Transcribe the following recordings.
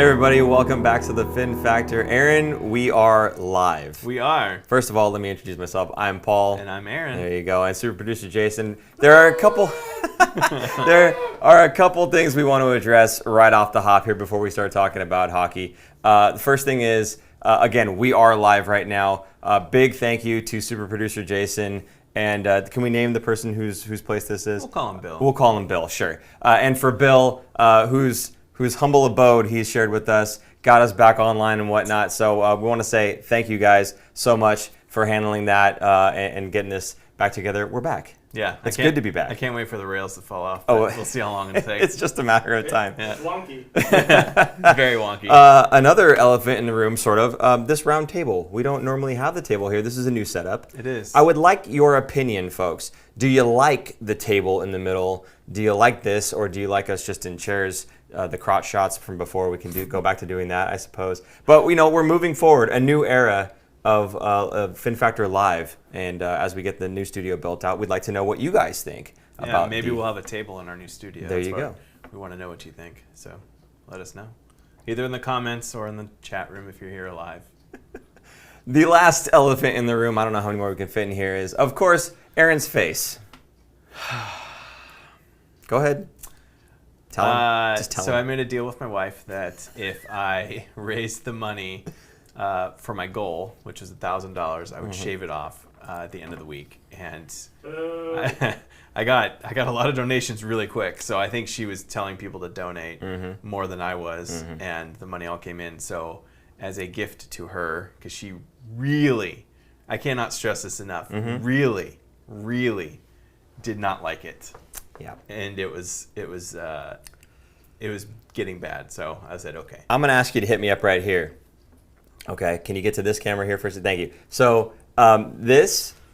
everybody, welcome back to the Fin Factor. Aaron, we are live. We are. First of all, let me introduce myself. I'm Paul. And I'm Aaron. There you go. And super producer Jason. There are a couple things we want to address right off the hop here before we start talking about hockey. The first thing is, again, we are live right now. Big thank you to super producer Jason. And can we name the person whose place this is? We'll call him Bill. We'll call him Bill, sure. And for Bill, whose humble abode he's shared with us, got us back online and whatnot. So we want to say thank you guys so much for handling that and getting this back together. We're back. Yeah. It's good to be back. I can't wait for the rails to fall off. Oh, we'll see how long it'll take. It's just a matter of time. Yeah. It's wonky. It's very wonky. Another elephant in the room, sort of, this round table. We don't normally have the table here. This is a new setup. It is. I would like your opinion, folks. Do you like the table in the middle? Do you like this, or do you like us just in chairs? The crotch shots from before, we can go back to doing that, I suppose. But we're moving forward, a new era of Fin Factor Live, and as we get the new studio built out, we'd like to know what you guys think about. Maybe we'll have a table in our new studio. There you go. We want to know what you think, so let us know, either in the comments or in the chat room if you're here live. The last elephant in the room, I don't know how many more we can fit in here, is of course Aaron's face. Go ahead. Tell him. Just tell him. I made a deal with my wife that if I raised the money for my goal, which was $1,000, I would shave it off at the end of the week. And I got a lot of donations really quick. So I think she was telling people to donate more than I was, and the money all came in. So as a gift to her, because she really, I cannot stress this enough, really, really did not like it. Yeah. And it was getting bad, so I said, okay. I'm going to ask you to hit me up right here. Okay, can you get to this camera here first? Thank you. So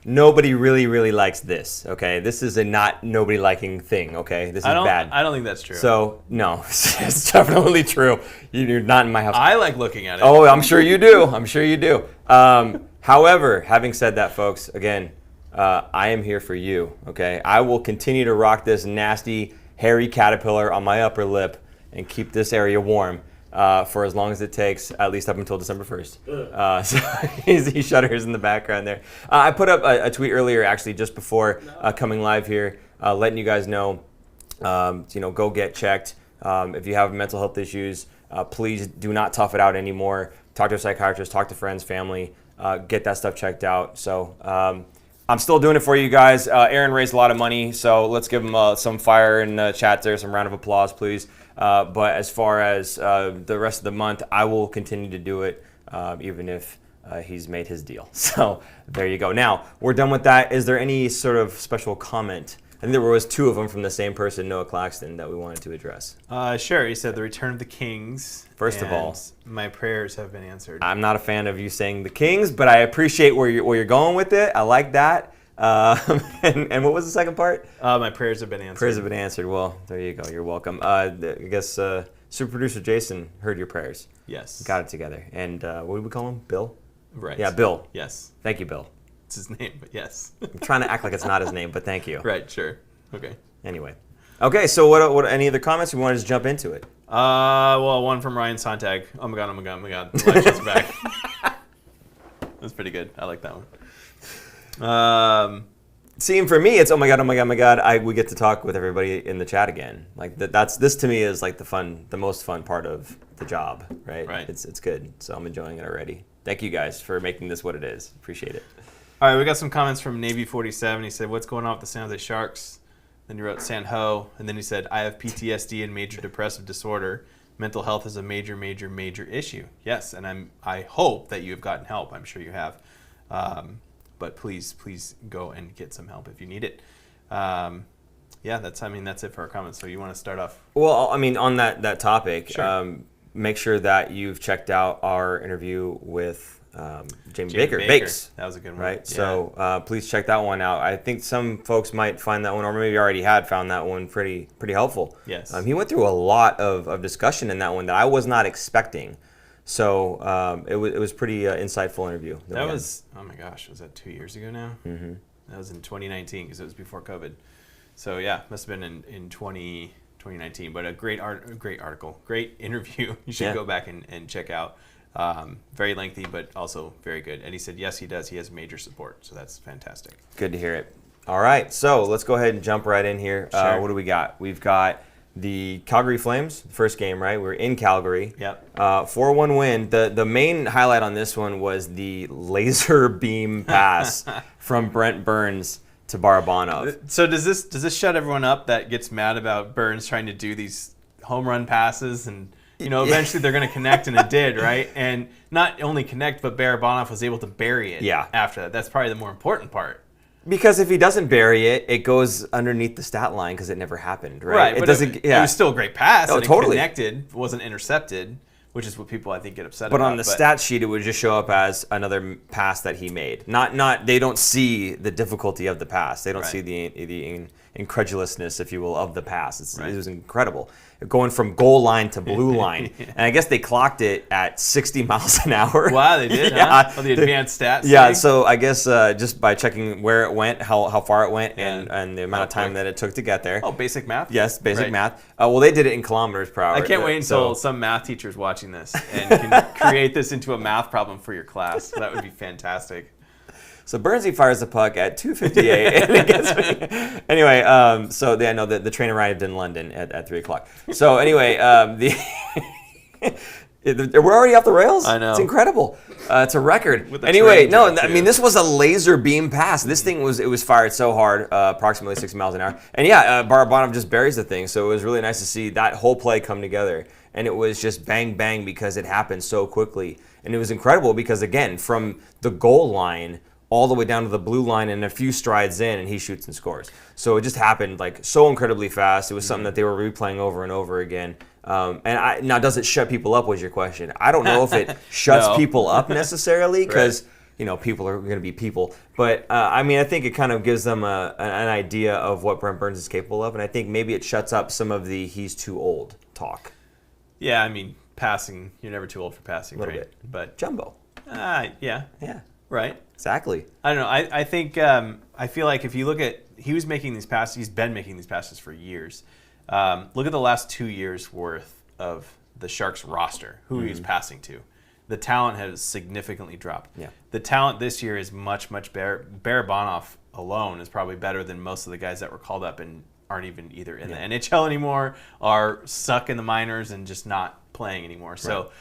nobody really likes this, okay? This is a nobody liking thing, okay? This is bad. I don't think that's true. So, no, it's definitely true. You're not in my house. I like looking at it. Oh, I'm sure you do. I'm sure you do. However, having said that, folks, again, I am here for you, okay? I will continue to rock this nasty, hairy caterpillar on my upper lip and keep this area warm for as long as it takes, at least up until December 1st. So he shudders in the background there. I put up a tweet earlier, actually, just before coming live here, letting you guys know, go get checked. If you have mental health issues, please do not tough it out anymore. Talk to a psychiatrist, talk to friends, family, get that stuff checked out. So I'm still doing it for you guys. Aaron raised a lot of money, so let's give him some fire in the chat there, some round of applause, please. But as far as the rest of the month, I will continue to do it, even if he's made his deal. So there you go. Now, we're done with that. Is there any sort of special comment? I think there was two of them from the same person, Noah Claxton, that we wanted to address. Sure. He said, the return of the Kings. First of all, my prayers have been answered. I'm not a fan of you saying the Kings, but I appreciate where you're going with it. I like that. And what was the second part? My prayers have been answered. Prayers have been answered. Well, there you go. You're welcome. I guess super producer Jason heard your prayers. Yes. Got it together. And what did we call him? Bill? Right. Yeah, Bill. Yes. Thank you, Bill. It's his name, but yes. I'm trying to act like it's not his name, but thank you. Right, sure. Okay. Anyway. Okay, so what any other comments? We want to just jump into it. Well, one from Ryan Sontag. Oh my god, the elections back. That's pretty good. I like that one. See, and for me, it's oh my god. We get to talk with everybody in the chat again. Like this to me is like the most fun part of the job, right? Right. It's good. So I'm enjoying it already. Thank you guys for making this what it is. Appreciate it. All right, we got some comments from Navy 47. He said, "What's going on with the San Jose Sharks?" Then he wrote San Ho, and then he said, "I have PTSD and major depressive disorder. Mental health is a major issue." Yes, and I hope that you have gotten help. I'm sure you have. But please go and get some help if you need it. That's it for our comments. So you want to start off? Well, I mean, on that topic, sure. Make sure that you've checked out our interview with Jamie Baker. Bakes. That was a good one. Right? Yeah. So please check that one out. I think some folks might find that one, or maybe already had found that one pretty helpful. Yes. He went through a lot of discussion in that one that I was not expecting. So it was pretty insightful interview. That was, oh my gosh, was that 2 years ago now? Mm-hmm. That was in 2019 because it was before COVID. So yeah, must have been in 20 2019. But a great article, great interview. You should go back and check out. Very lengthy, but also very good. And he said, yes, he does. He has major support. So that's fantastic. Good to hear it. All right. So let's go ahead and jump right in here. Sure. What do we got? We've got the Calgary Flames, first game, right? We're in Calgary. Yep. 4-1 win. The main highlight on this one was the laser beam pass from Brent Burns to Barabanov. So does this shut everyone up that gets mad about Burns trying to do these home run passes and eventually they're going to connect, and it did, right? And not only connect, but Barabanov was able to bury it after that. That's probably the more important part. Because if he doesn't bury it, it goes underneath the stat line because it never happened, right? Right, it but doesn't. It was still a great pass. And totally. It connected, wasn't intercepted, which is what people I think get upset but about. On the stat sheet, it would just show up as another pass that he made. Not. They don't see the difficulty of the pass. They don't see the incredulousness, if you will, of the pass. It was incredible. Going from goal line to blue line. And I guess they clocked it at 60 miles an hour. Wow, they did, huh? Oh, the advanced stats. Yeah, so I guess just by checking where it went, how far it went, and the amount of time that it took to get there. Oh, basic math? Yes, basic math. Well, they did it in kilometers per hour. I can't wait until some math teacher's watching this and can create this into a math problem for your class. That would be fantastic. So Burnsy fires the puck at 2:58, and it gets anyway. The train arrived in London at 3 o'clock. So anyway, we're already off the rails. I know, it's incredible. It's a record. This was a laser beam pass. This thing was fired so hard, approximately 60 miles an hour, and Barabanov just buries the thing. So it was really nice to see that whole play come together, and it was just bang bang because it happened so quickly, and it was incredible because again from the goal line all the way down to the blue line and a few strides in, and he shoots and scores. So it just happened like so incredibly fast. It was something that they were replaying over and over again. Now, does it shut people up was your question. I don't know if it shuts people up necessarily because, people are going to be people. But, I think it kind of gives them an idea of what Brent Burns is capable of. And I think maybe it shuts up some of the he's too old talk. Yeah, passing, you're never too old for passing, a little right? bit. But Jumbo. Yeah. Right. Exactly. I don't know. I think I feel like if you look at he's been making these passes for years. Look at the last 2 years worth of the Sharks roster, who he's passing to. The talent has significantly dropped. Yeah. The talent this year is much, much better. Barabanov alone is probably better than most of the guys that were called up and aren't even either in the NHL anymore, are stuck in the minors and just not playing anymore. Right. So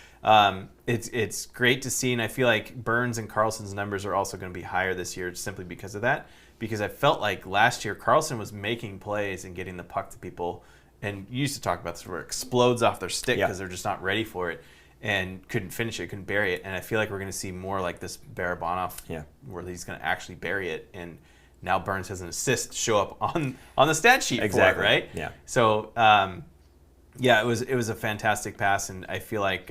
it's great to see, and I feel like Burns and Karlsson's numbers are also going to be higher this year simply because of that. Because I felt like last year Karlsson was making plays and getting the puck to people, and you used to talk about this where it explodes off their stick because they're just not ready for it and couldn't finish it, couldn't bury it. And I feel like we're going to see more like this Barabanov where he's going to actually bury it. And now Burns has an assist show up on the stat sheet for it, right? Yeah. So, it was a fantastic pass, and I feel like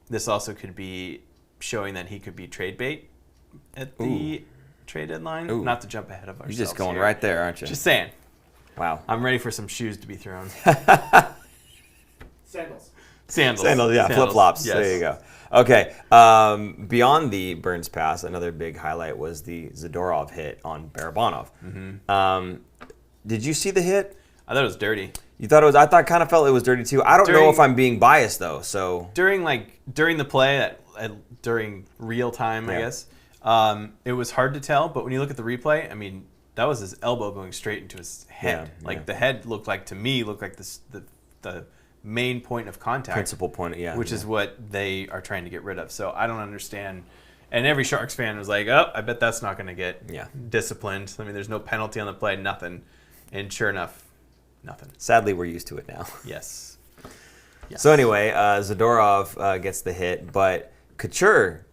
this also could be showing that he could be trade bait at the trade deadline. Ooh. Not to jump ahead of ourselves. You're just going here. right there, aren't you? Just saying. Wow. I'm ready for some shoes to be thrown. Sandals, yeah, flip-flops. Yes. There you go. Okay, beyond the Burns pass, another big highlight was the Zadorov hit on Barabanov. Mm-hmm. Did you see the hit? I thought it was dirty. You thought it was? I kind of felt it was dirty too. I don't know if I'm being biased though. So during the play, during real time, I guess, it was hard to tell. But when you look at the replay, I mean, that was his elbow going straight into his head. The head looked like the main point of contact, principal point, which is what they are trying to get rid of. So I don't understand. And every Sharks fan was like, "Oh, I bet that's not going to get disciplined." I mean, there's no penalty on the play, nothing. And sure enough, nothing. Sadly, we're used to it now. Yes. So anyway, Zadorov gets the hit, but Couture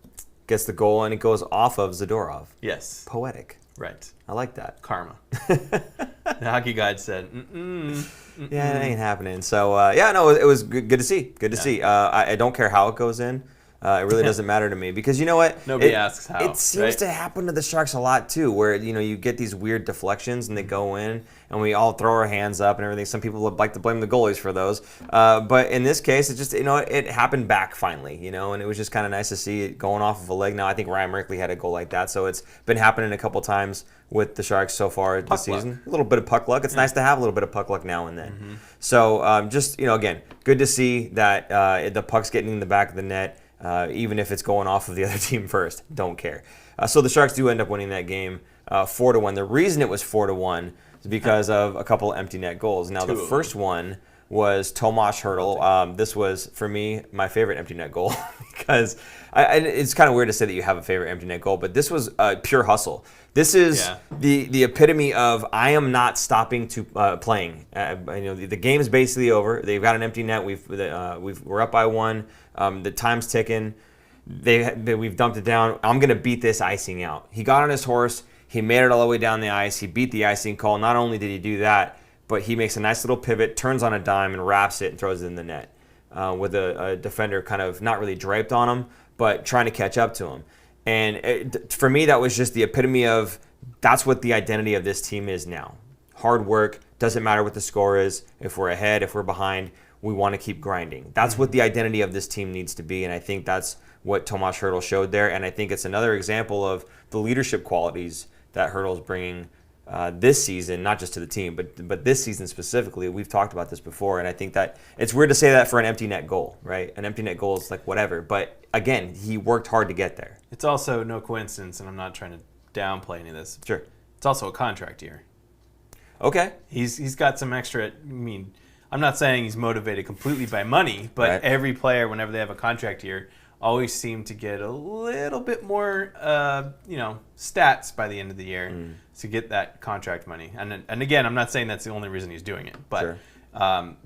gets the goal, and it goes off of Zadorov. Yes. Poetic. Right. I like that. Karma. The hockey guide said, yeah, it ain't happening. So, it was good to see. Good to see. I don't care how it goes in. It really doesn't matter to me because you know what? Nobody asks how. It seems to happen to the Sharks a lot too, where you get these weird deflections and they go in, and we all throw our hands up and everything. Some people would like to blame the goalies for those, but in this case, it just it happened back finally, and it was just kind of nice to see it going off of a leg. Now I think Ryan Merkley had a goal like that, so it's been happening a couple times with the Sharks so far this season. A little bit of puck luck. It's nice to have a little bit of puck luck now and then. Mm-hmm. So just again, good to see that the puck's getting in the back of the net. Even if it's going off of the other team first, don't care. So the Sharks do end up winning that game 4-1. The reason it was 4-1 is because of a couple empty net goals. Now the first one was Tomas Hertl. This was, for me, my favorite empty net goal because it's kind of weird to say that you have a favorite empty net goal, but this was pure hustle. This is the epitome of I am not stopping to playing. The game's basically over. They've got an empty net. We're up by 1. The time's ticking. We've dumped it down. I'm gonna beat this icing out. He got on his horse. He made it all the way down the ice. He beat the icing call. Not only did he do that, but he makes a nice little pivot, turns on a dime, and wraps it and throws it in the net with a defender kind of not really draped on him, but trying to catch up to him. And for me, that was just the epitome of that's what the identity of this team is now. Hard work. Doesn't matter what the score is. If we're ahead, if we're behind, we want to keep grinding. That's what the identity of this team needs to be, and I think that's what Tomas Hertl showed there. And I think it's another example of the leadership qualities that Hertl's bringing this season, not just to the team, but this season specifically. We've talked about this before, and I think that it's weird to say that for an empty net goal, right? An empty net goal is like whatever, but again, he worked hard to get there. It's also no coincidence, and I'm not trying to downplay any of this. Sure. It's also a contract year. Okay. He's got some extra. I'm not saying he's motivated completely by money, but every player, whenever they have a contract year, always seem to get a little bit more, stats by the end of the year to get that contract money. And again, I'm not saying that's the only reason he's doing it, but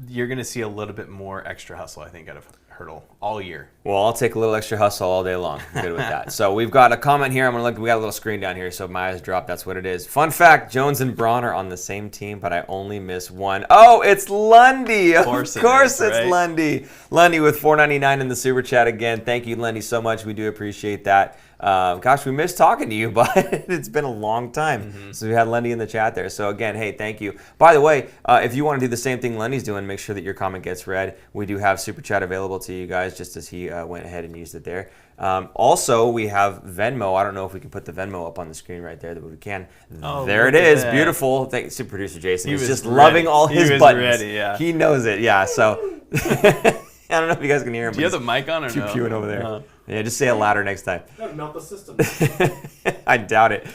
you're going to see a little bit more extra hustle, I think, out of Hertl all year. Well, I'll take a little extra hustle all day long. I'm good with that. So we've got a comment here. I'm going to look. We got a little screen down here, so if my eyes drop, that's what it is. Fun fact, Jones and Braun are on the same team, but I only miss one. Oh, it's Lundy. Of course it's right? Lundy. Lundy with $4.99 in the super chat again. Thank you, Lundy, so much. We do appreciate that. Gosh, we missed talking to you, but it's been a long time since we had Lundy in the chat there. So again, hey, thank you. By the way, if you want to do the same thing Lundy's doing, make sure that your comment gets read. We do have super chat available to you guys, just as he went ahead and used it there. Also, we have Venmo. I don't know if we can put the Venmo up on the screen right there, but we can. Oh, there it is. Beautiful. Thank you, producer Jason. He's just loving all his buttons. Ready, yeah. He knows it. Yeah. So I don't know if you guys can hear him. Do you have the mic on or no? Pewing over there. Yeah, just say it louder next time. Melt the system. I doubt it.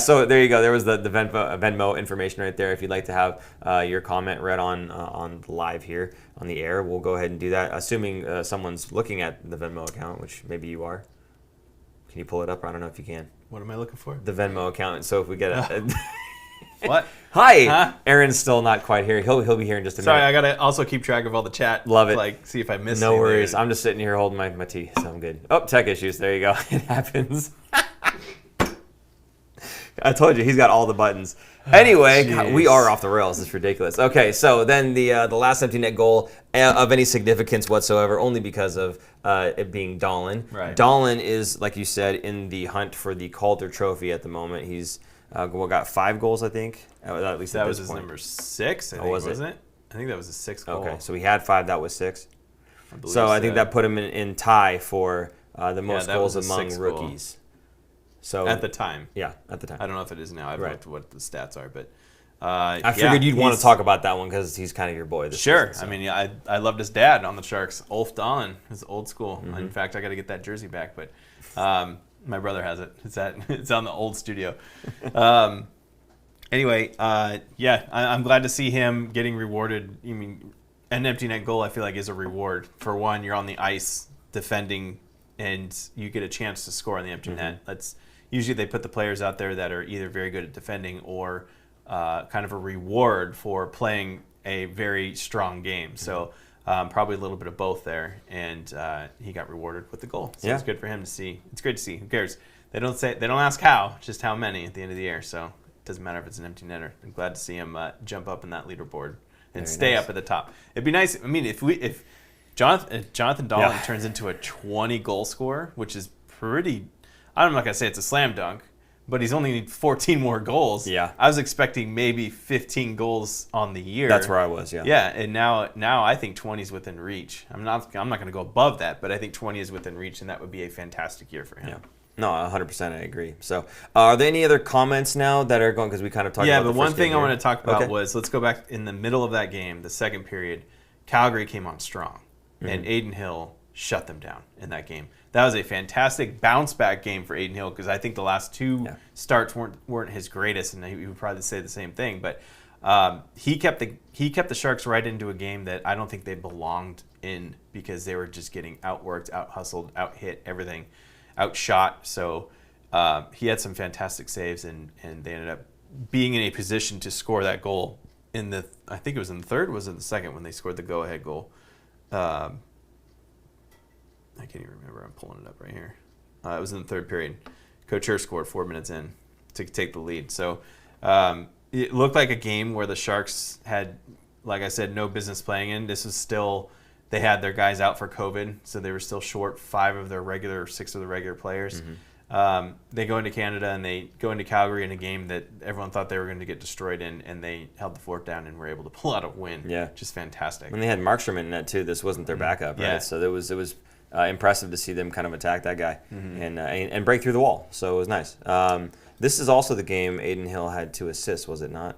So there you go. There was the Venmo information right there. If you'd like to have your comment read on live here on the air, we'll go ahead and do that. Assuming someone's looking at the Venmo account, which maybe you are. Can you pull it up? I don't know if you can. What am I looking for? The Venmo account. So if we get a... What? Hi. Huh? Aaron's still not quite here. He'll be here in just a minute. Sorry, I gotta also keep track of all the chat. Love it. Like, see if I missed. No worries. I'm just sitting here holding my tea, so I'm good. Oh, tech issues. There you go. It happens. I told you he's got all the buttons. Anyway, God, we are off the rails. It's ridiculous. Okay, so then the last empty net goal of any significance whatsoever, only because of it being Dahlin. Right. Dahlin is, like you said, in the hunt for the Calder Trophy at the moment. He's got 5 goals, I think. At least that was his point. Number 6. I think, wasn't it? I think that was his 6th goal. Okay, so he had 5. That was 6. I think that put him in tie for the most goals among rookies. Goal. So at the time. Yeah, at the time. I don't know if it is now. I don't know what the stats are, but I figured you'd want to talk about that one because he's kind of your boy. Sure. Season, so. I mean, I loved his dad on the Sharks, Ulf Dahlin. It's old school. Mm-hmm. In fact, I got to get that jersey back, but my brother has it. It's on the old studio. Anyway, I'm glad to see him getting rewarded. I mean, an empty net goal, I feel like, is a reward. For one, you're on the ice defending, and you get a chance to score on the empty net. That's usually they put the players out there that are either very good at defending or kind of a reward for playing a very strong game. So probably a little bit of both there, and he got rewarded with the goal. So it's good for him to see. It's great to see. Who cares? They don't ask how, just how many at the end of the year. So it doesn't matter if it's an empty netter. I'm glad to see him jump up in that leaderboard and stay up at the top. It'd be nice. I mean, if Jonathan Dahlin turns into a 20 goal scorer, which is pretty. I'm not gonna say it's a slam dunk, but he's only need 14 more goals. Yeah. I was expecting maybe 15 goals on the year. That's where I was. Yeah. Yeah, and now I think 20 is within reach. I'm not going to go above that, but I think 20 is within reach, and that would be a fantastic year for him. Yeah. No, 100%. I agree. So, are there any other comments now that are going? Because we kind of talked about the one thing I want to talk about Okay. was, let's go back in the middle of that game, the second period. Calgary came on strong, and Aiden Hill shut them down in that game. That was a fantastic bounce back game for Aiden Hill, because I think the last two starts weren't his greatest, and he would probably say the same thing. But he kept the Sharks right into a game that I don't think they belonged in, because they were just getting outworked, out hustled, out hit, everything, outshot. So he had some fantastic saves, and they ended up being in a position to score that goal in the, I think it was in the third, was it the second when they scored the go-ahead goal? I can't even remember. I'm pulling it up right here. It was in the third period. Couture scored 4 minutes in to take the lead. So it looked like a game where the Sharks had, like I said, no business playing in. This was still, they had their guys out for COVID, so they were still short 6 of the regular players. They go into Canada and they go into Calgary in a game that everyone thought they were going to get destroyed in, and they held the fort down and were able to pull out a win. Yeah. Just fantastic. And they had Markstrom in net too. This wasn't their backup, right? Yeah. So it was impressive to see them kind of attack that guy and break through the wall. So it was nice. This is also the game Aiden Hill had 2 assists, was it not?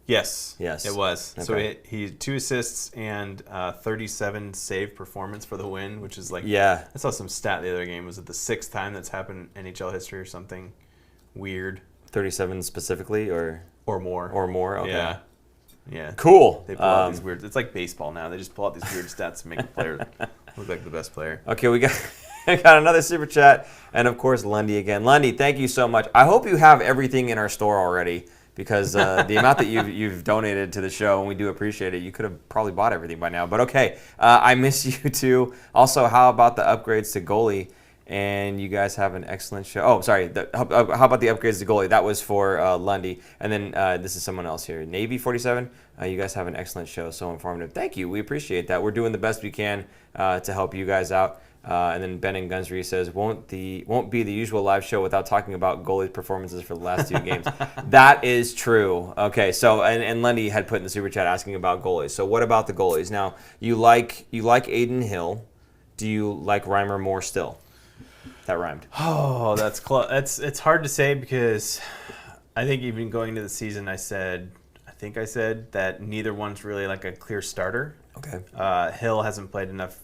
Yes, it was. Okay. So he 2 assists and 37 save performance for the win, which is like, Yeah. I saw some stat the other game. Was it the 6th time that's happened in NHL history or something weird? 37 specifically, or more. Okay. Yeah. Cool. They pull out these weird. It's like baseball now. They just pull out these weird stats to make the player look like the best player. Okay, we got another super chat, and of course Lundy again. Lundy, thank you so much. I hope you have everything in our store already, because the amount that you've donated to the show, and we do appreciate it. You could have probably bought everything by now, but okay. I miss you too. Also, how about the upgrades to goalie? And you guys have an excellent show. Oh, sorry. How about the upgrades to goalie? That was for Lundy. And then this is someone else here. Navy 47. You guys have an excellent show. So informative. Thank you. We appreciate that. We're doing the best we can to help you guys out. And then Ben and Gunsry says, won't be the usual live show without talking about goalie's performances for the last 2 games. That is true. Okay. So and Lundy had put in the super chat asking about goalies. So what about the goalies? Now you like Aiden Hill. Do you like Reimer more still? That rhymed. Oh, that's close. It's hard to say, because I think even going into the season, I said that neither one's really like a clear starter. Okay. Hill hasn't played enough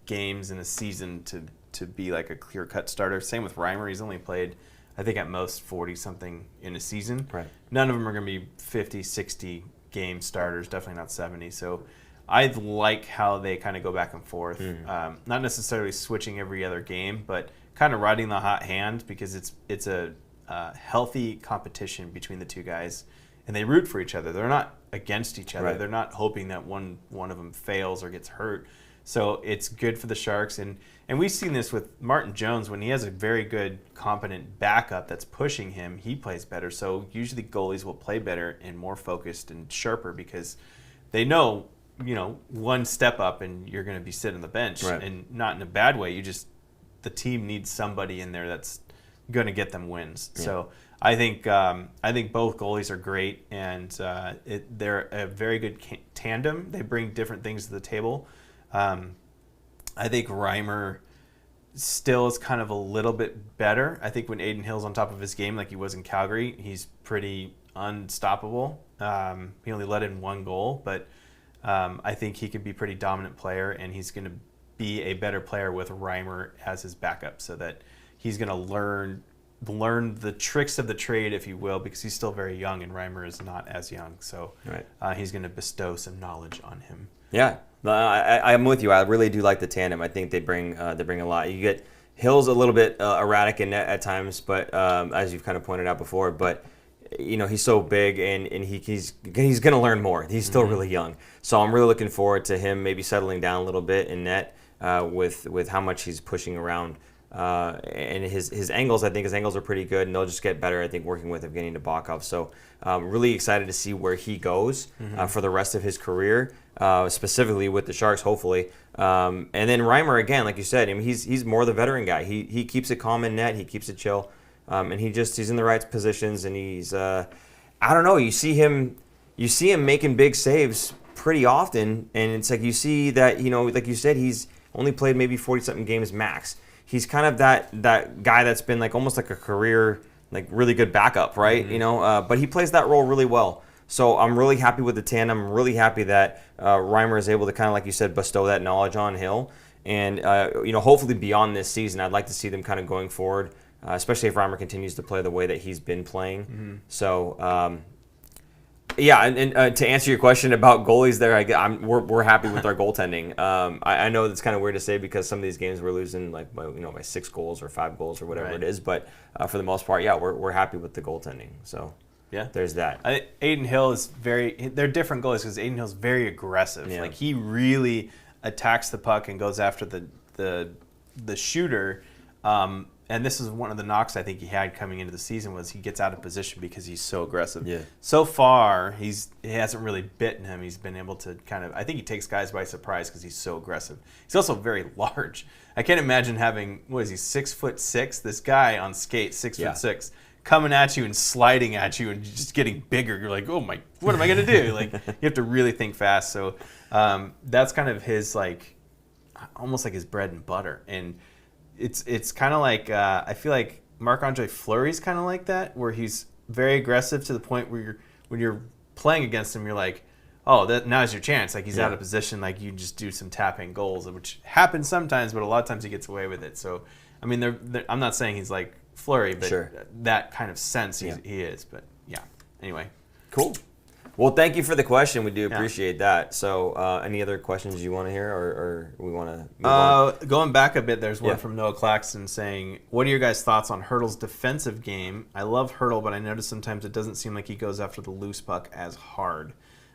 games in a season to be like a clear-cut starter. Same with Reimer. He's only played, I think, at most 40-something in a season. Right. None of them are going to be 50, 60 game starters, definitely not 70. So I like how they kind of go back and forth. Not necessarily switching every other game, but kind of riding the hot hand, because it's a healthy competition between the two guys, and they root for each other. They're not against each other. Right. They're not hoping that one of them fails or gets hurt. So it's good for the Sharks, and we've seen this with Martin Jones. When he has a very good, competent backup that's pushing him, he plays better. So usually goalies will play better and more focused and sharper, because they know, one step up and you're going to be sitting on the bench, right. And not in a bad way. The team needs somebody in there that's going to get them wins. Yeah. So I think both goalies are great, and they're a very good tandem. They bring different things to the table. I think Reimer still is kind of a little bit better. I think when Aiden Hill's on top of his game, like he was in Calgary, he's pretty unstoppable. He only let in 1 goal, but I think he could be a pretty dominant player, and he's going to be a better player with Reimer as his backup, so that he's going to learn the tricks of the trade, if you will, because he's still very young and Reimer is not as young. So right. He's going to bestow some knowledge on him. Yeah, I'm with you. I really do like the tandem. I think they bring a lot. You get Hill's a little bit erratic in net at times, but as you've kind of pointed out before, but he's so big, and he's going to learn more. He's still really young, so I'm really looking forward to him maybe settling down a little bit in net with how much he's pushing around. And his angles, I think his angles are pretty good, and they'll just get better, I think, working with Evgeny Nabokov. So really excited to see where he goes for the rest of his career, specifically with the Sharks, hopefully. And then Reimer, again, like you said, I mean, he's more the veteran guy. He keeps it calm in net. He keeps it chill. And he's in the right positions. And he's, I don't know, you see him making big saves pretty often. And it's like you see that, like you said, he's only played maybe 40-something games max. He's kind of that guy that's been like almost like a career, like really good backup, right? Mm-hmm. But he plays that role really well. So I'm really happy with the tandem. I'm really happy that Reimer is able to kind of, like you said, bestow that knowledge on Hill. And, hopefully beyond this season, I'd like to see them kind of going forward, especially if Reimer continues to play the way that he's been playing. Mm-hmm. So, yeah, and to answer your question about goalies there, we're happy with our goaltending. I know that's kind of weird to say because some of these games we're losing like by 6 goals or 5 goals or whatever it is. But for the most part, yeah, we're happy with the goaltending. So. Yeah, there's that. Adin Hill is they're different goalies because Adin Hill's very aggressive. Yeah. Like he really attacks the puck and goes after the shooter. And this is one of the knocks I think he had coming into the season was he gets out of position because he's so aggressive. Yeah. So far, he hasn't really bitten him. He's been able to I think he takes guys by surprise because he's so aggressive. He's also very large. I can't imagine having, 6'6"? This guy on skates, 6'6", coming at you and sliding at you and just getting bigger. You're like, oh my, what am I going to do? Like, you have to really think fast. So that's kind of his, like, almost like his bread and butter. And it's kind of like, I feel like Marc-Andre Fleury's kind of like that, where he's very aggressive to the point where when you're playing against him, you're like, oh, now's your chance. Like, he's out of position. Like, you just do some tapping goals, which happens sometimes, but a lot of times he gets away with it. So, I mean, I'm not saying he's like Fleury, but that kind of sense he is. But yeah, anyway. Cool. Well, thank you for the question. We do appreciate that. So any other questions you want to hear or we want to move on? Going back a bit, there's one from Noah Claxton saying, what are your guys' thoughts on Hertl's defensive game? I love Hertl, but I notice sometimes it doesn't seem like he goes after the loose puck as hard.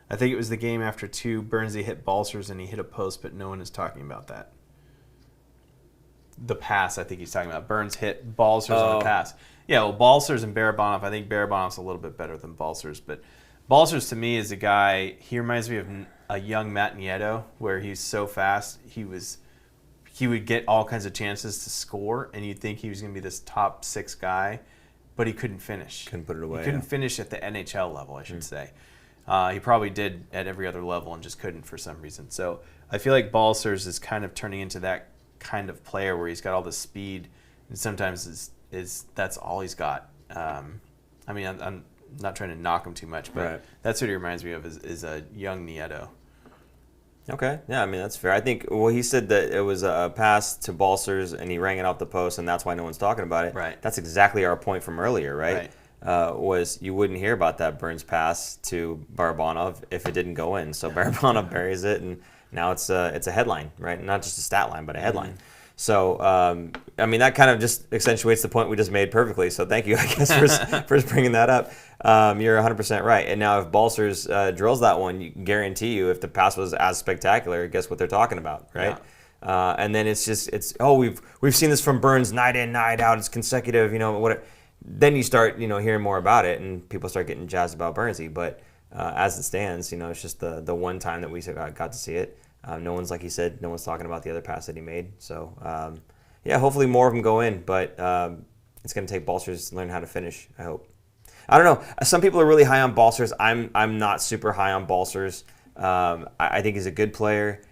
I think it was the game after 2, Burnsy hit Balsers and he hit a post, but no one is talking about that. The pass, I think he's talking about. Burns hit Balsers on the pass. Yeah, well, Balsers and Barabanov, I think Barabanov's a little bit better than Balsers, but Balsers to me is a guy, he reminds me of a young Matt Nieto, where he's so fast, he would get all kinds of chances to score, and you'd think he was going to be this top 6 guy, but he couldn't finish. Couldn't put it away. He couldn't finish at the NHL level, I should say. He probably did at every other level and just couldn't for some reason. So I feel like Balsers is kind of turning into that kind of player where he's got all the speed, and sometimes that's all he's got. I mean, I'm not trying to knock him too much, but that's what he reminds me of is a young Nieto. Okay, yeah, I mean, that's fair. I think, well, he said that it was a pass to Balsers and he rang it off the post, and that's why no one's talking about it. Right. That's exactly our point from earlier, right? Was you wouldn't hear about that Burns pass to Barabanov if it didn't go in. So Barabanov buries it, and now it's a headline, right? Not just a stat line, but a headline. So, I mean, that kind of just accentuates the point we just made perfectly. So thank you, I guess, for bringing that up. You're 100% right. And now if Balsers drills that one, you can guarantee you if the pass was as spectacular, guess what they're talking about, right? Yeah. And then it's we've seen this from Burns night in, night out. It's consecutive, Then you start, hearing more about it, and people start getting jazzed about Burnsy. But as it stands, it's just the one time that we got to see it. No one's, like he said, no one's talking about the other pass that he made. So, hopefully more of them go in. But it's going to take Balsers to learn how to finish, I hope. I don't know. Some people are really high on Balsers. I'm not super high on Balsers. I think he's a good player.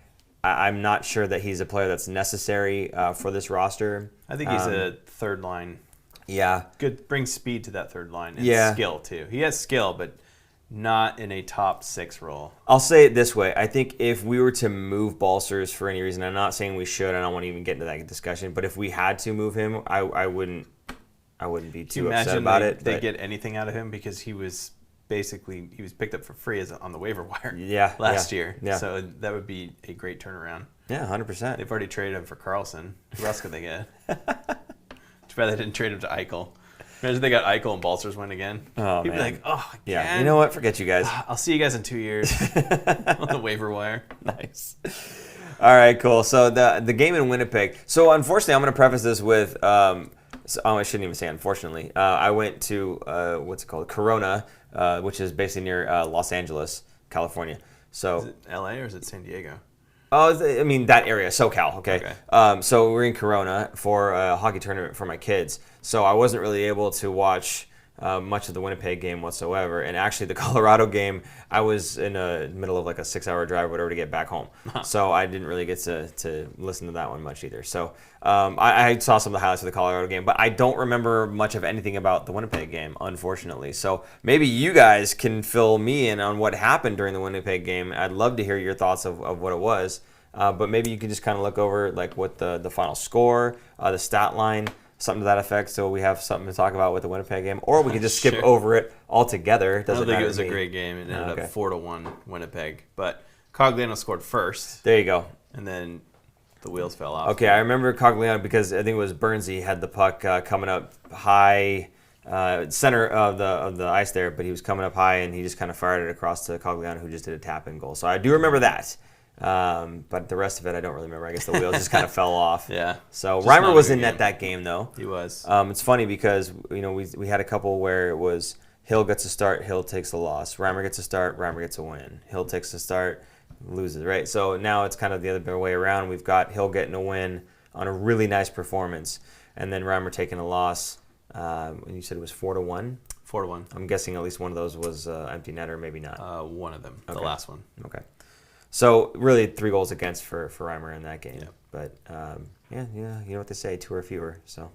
I'm not sure that he's a player that's necessary for this roster. I think he's a third line. Yeah. Good, brings speed to that third line and skill, too. He has skill, but not in a top 6 role. I'll say it this way. I think if we were to move Balsers for any reason, I'm not saying we should. I don't want to even get into that discussion. But if we had to move him, I wouldn't be too upset about it. They get anything out of him because he was picked up for free on the waiver wire last year. Yeah. So that would be a great turnaround. Yeah, 100%. They've already traded him for Carlson. Who else could they get? Too bad they didn't trade him to Eichel. Imagine they got Eichel and Balsers win again. Oh, He'd man. be like, oh, again? Yeah, you know what? Forget you guys. I'll see you guys in 2 years on the waiver wire. Nice. All right, cool. So the game in Winnipeg. So unfortunately, I'm going to preface this with, I shouldn't even say unfortunately. I went to, what's it called? Corona, which is basically near Los Angeles, California. So is it LA or is it San Diego? Oh, I mean that area, SoCal. Okay. Okay. So we're in Corona for a hockey tournament for my kids. So I wasn't really able to watch much of the Winnipeg game whatsoever. And actually, the Colorado game, I was in the middle of like a 6-hour drive, or whatever, to get back home. So I didn't really get to listen to that one much either. So I saw some of the highlights of the Colorado game, but I don't remember much of anything about the Winnipeg game, unfortunately. So maybe you guys can fill me in on what happened during the Winnipeg game. I'd love to hear your thoughts of what it was. But maybe you could just kind of look over like what the final score, the stat line, something to that effect, so we have something to talk about with the Winnipeg game, or we could just skip over it altogether. I don't think it was a great game. It ended up 4-1 Winnipeg, but Cogliano scored first. There you go. And then the wheels fell off. Okay, I remember Cogliano because I think it was Burnsy had the puck coming up high, center of the ice there, but he was coming up high and he just kind of fired it across to Cogliano, who just did a tap-in goal. So I do remember that. But the rest of it, I don't really remember. I guess the wheels just kind of fell off. Yeah. So Reimer was in net that game, though. He was. It's funny because we had a couple where it was Hill gets a start, Hill takes a loss. Reimer gets a start, Reimer gets a win. Hill takes a start, loses, right? So now it's kind of the other way around. We've got Hill getting a win on a really nice performance, and then Reimer taking a loss. And you said it was 4-1? 4-1. I'm guessing at least one of those was empty net, or maybe not. One of them. Okay. The last one. Okay. So really 3 goals against for Reimer in that game. Yeah. But yeah, you know what they say, 2 or fewer. So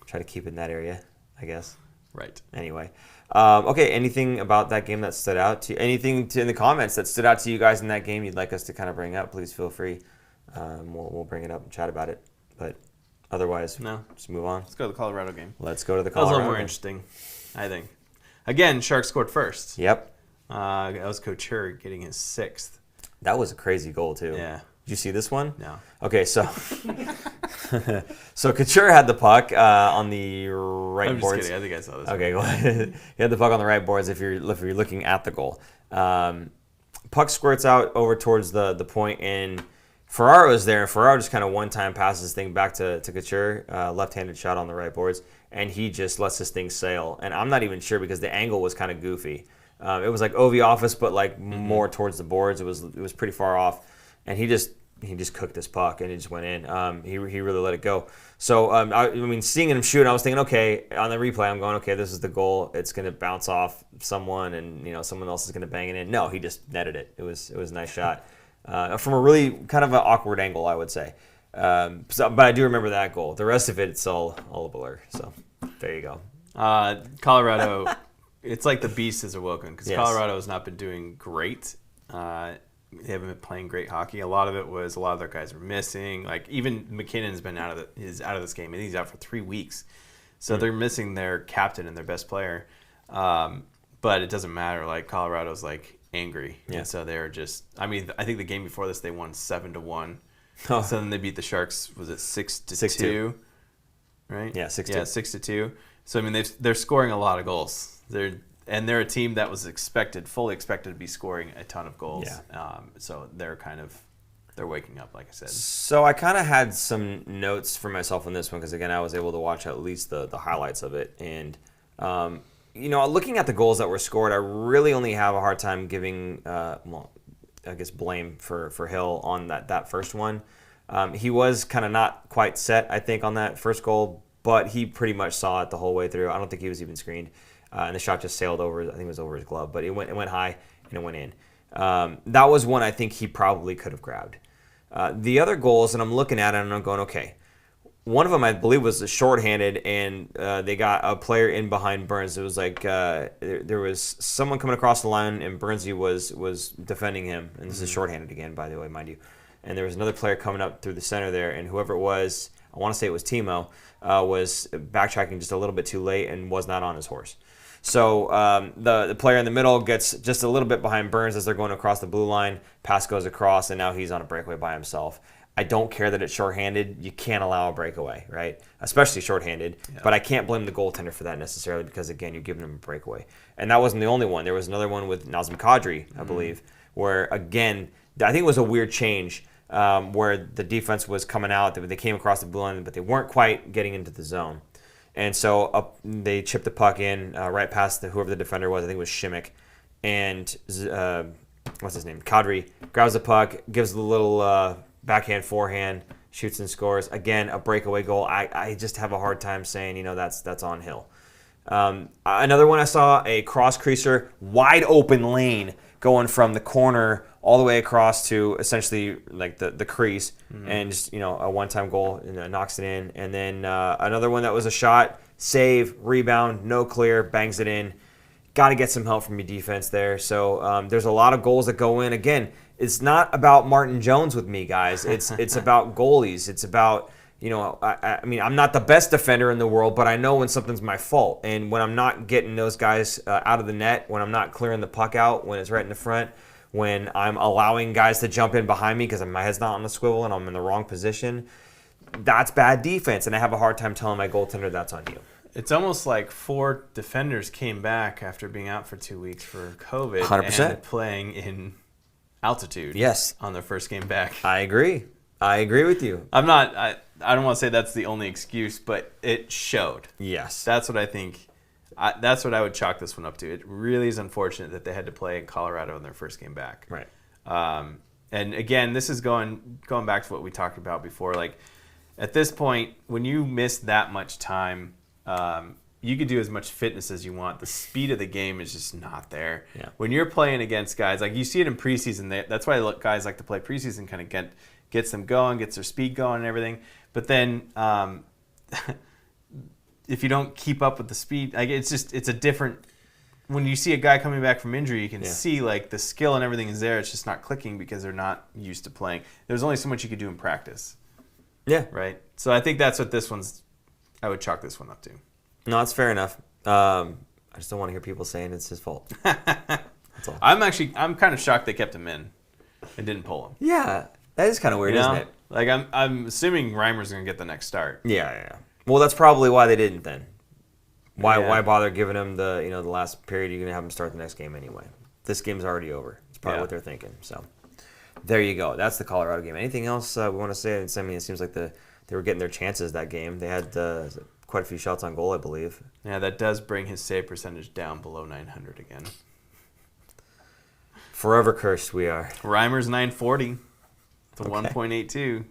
try to keep it in that area, I guess. Right. Anyway. Okay, anything about that game that stood out to you? Anything in the comments that stood out to you guys in that game you'd like us to kind of bring up, please feel free. We'll bring it up and chat about it. But otherwise, no, just move on. Let's go to the Colorado game. Let's go to the Colorado That was a little more game. interesting, I think. Again, Sharks scored first. Yep. That was Couture getting his 6th. That was a crazy goal, too. Yeah. Did you see this one? No. Okay, so so Couture had the puck on the right I'm boards. just kidding. I think I saw this. Okay, go ahead. He had the puck on the right boards if you're looking at the goal. Puck squirts out over towards the point, and Ferraro is there, and Ferraro just kind of one-time passes this thing back to Couture, left-handed shot on the right boards, and he just lets this thing sail. And I'm not even sure because the angle was kind of goofy. It was like OV office, but like more towards the boards. It was pretty far off, and he just cooked this puck, and it just went in. He really let it go. So I mean, seeing him shoot, I was thinking, okay, on the replay, I'm going, okay, this is the goal. It's going to bounce off someone, and someone else is going to bang it in. No, he just netted it. It was a nice shot from a really kind of an awkward angle, I would say. But I do remember that goal. The rest of it's all a blur. So there you go. Colorado. It's like the beast is awoken because Yes. Colorado has not been doing great. They haven't been playing great hockey. A lot of it was a lot of their guys were missing. Like even McKinnon's been out of this game, and he's out for 3 weeks. So they're missing their captain and their best player. But it doesn't matter. Like Colorado's like angry, Yeah. and so they're just. I mean, I think the game before this they won 7-1. Oh. So then they beat the Sharks. Was it 6-2? 6-2. Right? Yeah, 6-2. Yeah, 6-2. So I mean, they're scoring a lot of goals. They're a team that was fully expected to be scoring a ton of goals. Yeah. So they're waking up, like I said. So I kind of had some notes for myself on this one because, again, I was able to watch at least the highlights of it. And, looking at the goals that were scored, I really only have a hard time giving, blame for Hill on that first one. He was kind of not quite set, I think, on that first goal, but he pretty much saw it the whole way through. I don't think he was even screened. And the shot just sailed over, I think it was over his glove, but it went high and it went in. That was one I think he probably could have grabbed. The other goals, and I'm looking at it and I'm going, okay, one of them I believe was shorthanded, and they got a player in behind Burns. It was like there was someone coming across the line, and Burnsy was defending him. And this is shorthanded again, by the way, mind you. And there was another player coming up through the center there, and whoever it was, I want to say it was Timo, was backtracking just a little bit too late and was not on his horse. So the player in the middle gets just a little bit behind Burns as they're going across the blue line. Pass goes across, and now he's on a breakaway by himself. I don't care that it's shorthanded. You can't allow a breakaway, right? Especially shorthanded. Yeah. But I can't blame the goaltender for that necessarily because, again, you're giving him a breakaway. And that wasn't the only one. There was another one with Nazem Kadri, I believe, where, again, I think it was a weird change where the defense was coming out. They came across the blue line, but they weren't quite getting into the zone. And so they chipped the puck in right past whoever the defender was. I think it was Shimmick. And what's his name? Kadri grabs the puck, gives the little backhand, forehand, shoots and scores. Again, a breakaway goal. I just have a hard time saying, that's on Hill. Another one I saw, a cross creaser, wide open lane going from the corner all the way across to essentially like the crease, and just a one-time goal and knocks it in. And then another one that was a shot, save, rebound, no clear, bangs it in. Got to get some help from your defense there. So there's a lot of goals that go in. Again, it's not about Martin Jones with me, guys. It's about goalies. It's about I mean, I'm not the best defender in the world, but I know when something's my fault. And when I'm not getting those guys out of the net, when I'm not clearing the puck out, when it's right in the front, when I'm allowing guys to jump in behind me because my head's not on the swivel and I'm in the wrong position, that's bad defense. And I have a hard time telling my goaltender that's on you. It's almost like 4 defenders came back after being out for 2 weeks for COVID 100%. And playing in altitude. Yes. On their first game back. I agree with you. I don't want to say that's the only excuse, but it showed. Yes. That's what I think. That's what I would chalk this one up to. It really is unfortunate that they had to play in Colorado in their first game back. Right. And again, this is going back to what we talked about before. Like, at this point, when you miss that much time, you could do as much fitness as you want. The speed of the game is just not there. Yeah. When you're playing against guys, like you see it in preseason, that's why guys like to play preseason, kind of gets them going, gets their speed going and everything. But then if you don't keep up with the speed, like it's a different. When you see a guy coming back from injury, you can see like the skill and everything is there. It's just not clicking because they're not used to playing. There's only so much you could do in practice. Yeah. Right. So I think that's what I would chalk this one up to. No, it's fair enough. I just don't want to hear people saying it's his fault. That's all. I'm kind of shocked they kept him in and didn't pull him. Yeah, that is kind of weird, isn't it? Like I'm assuming Reimer's gonna get the next start. Yeah. Well, that's probably why they didn't then. Why bother giving him the the last period? You're gonna have him start the next game anyway. This game's already over. It's probably what they're thinking. So there you go. That's the Colorado game. Anything else we want to say? I mean, it seems like they were getting their chances that game. They had quite a few shots on goal, I believe. Yeah, that does bring his save percentage down below 900 again. Forever cursed we are. Reimer's 940 to 1.82.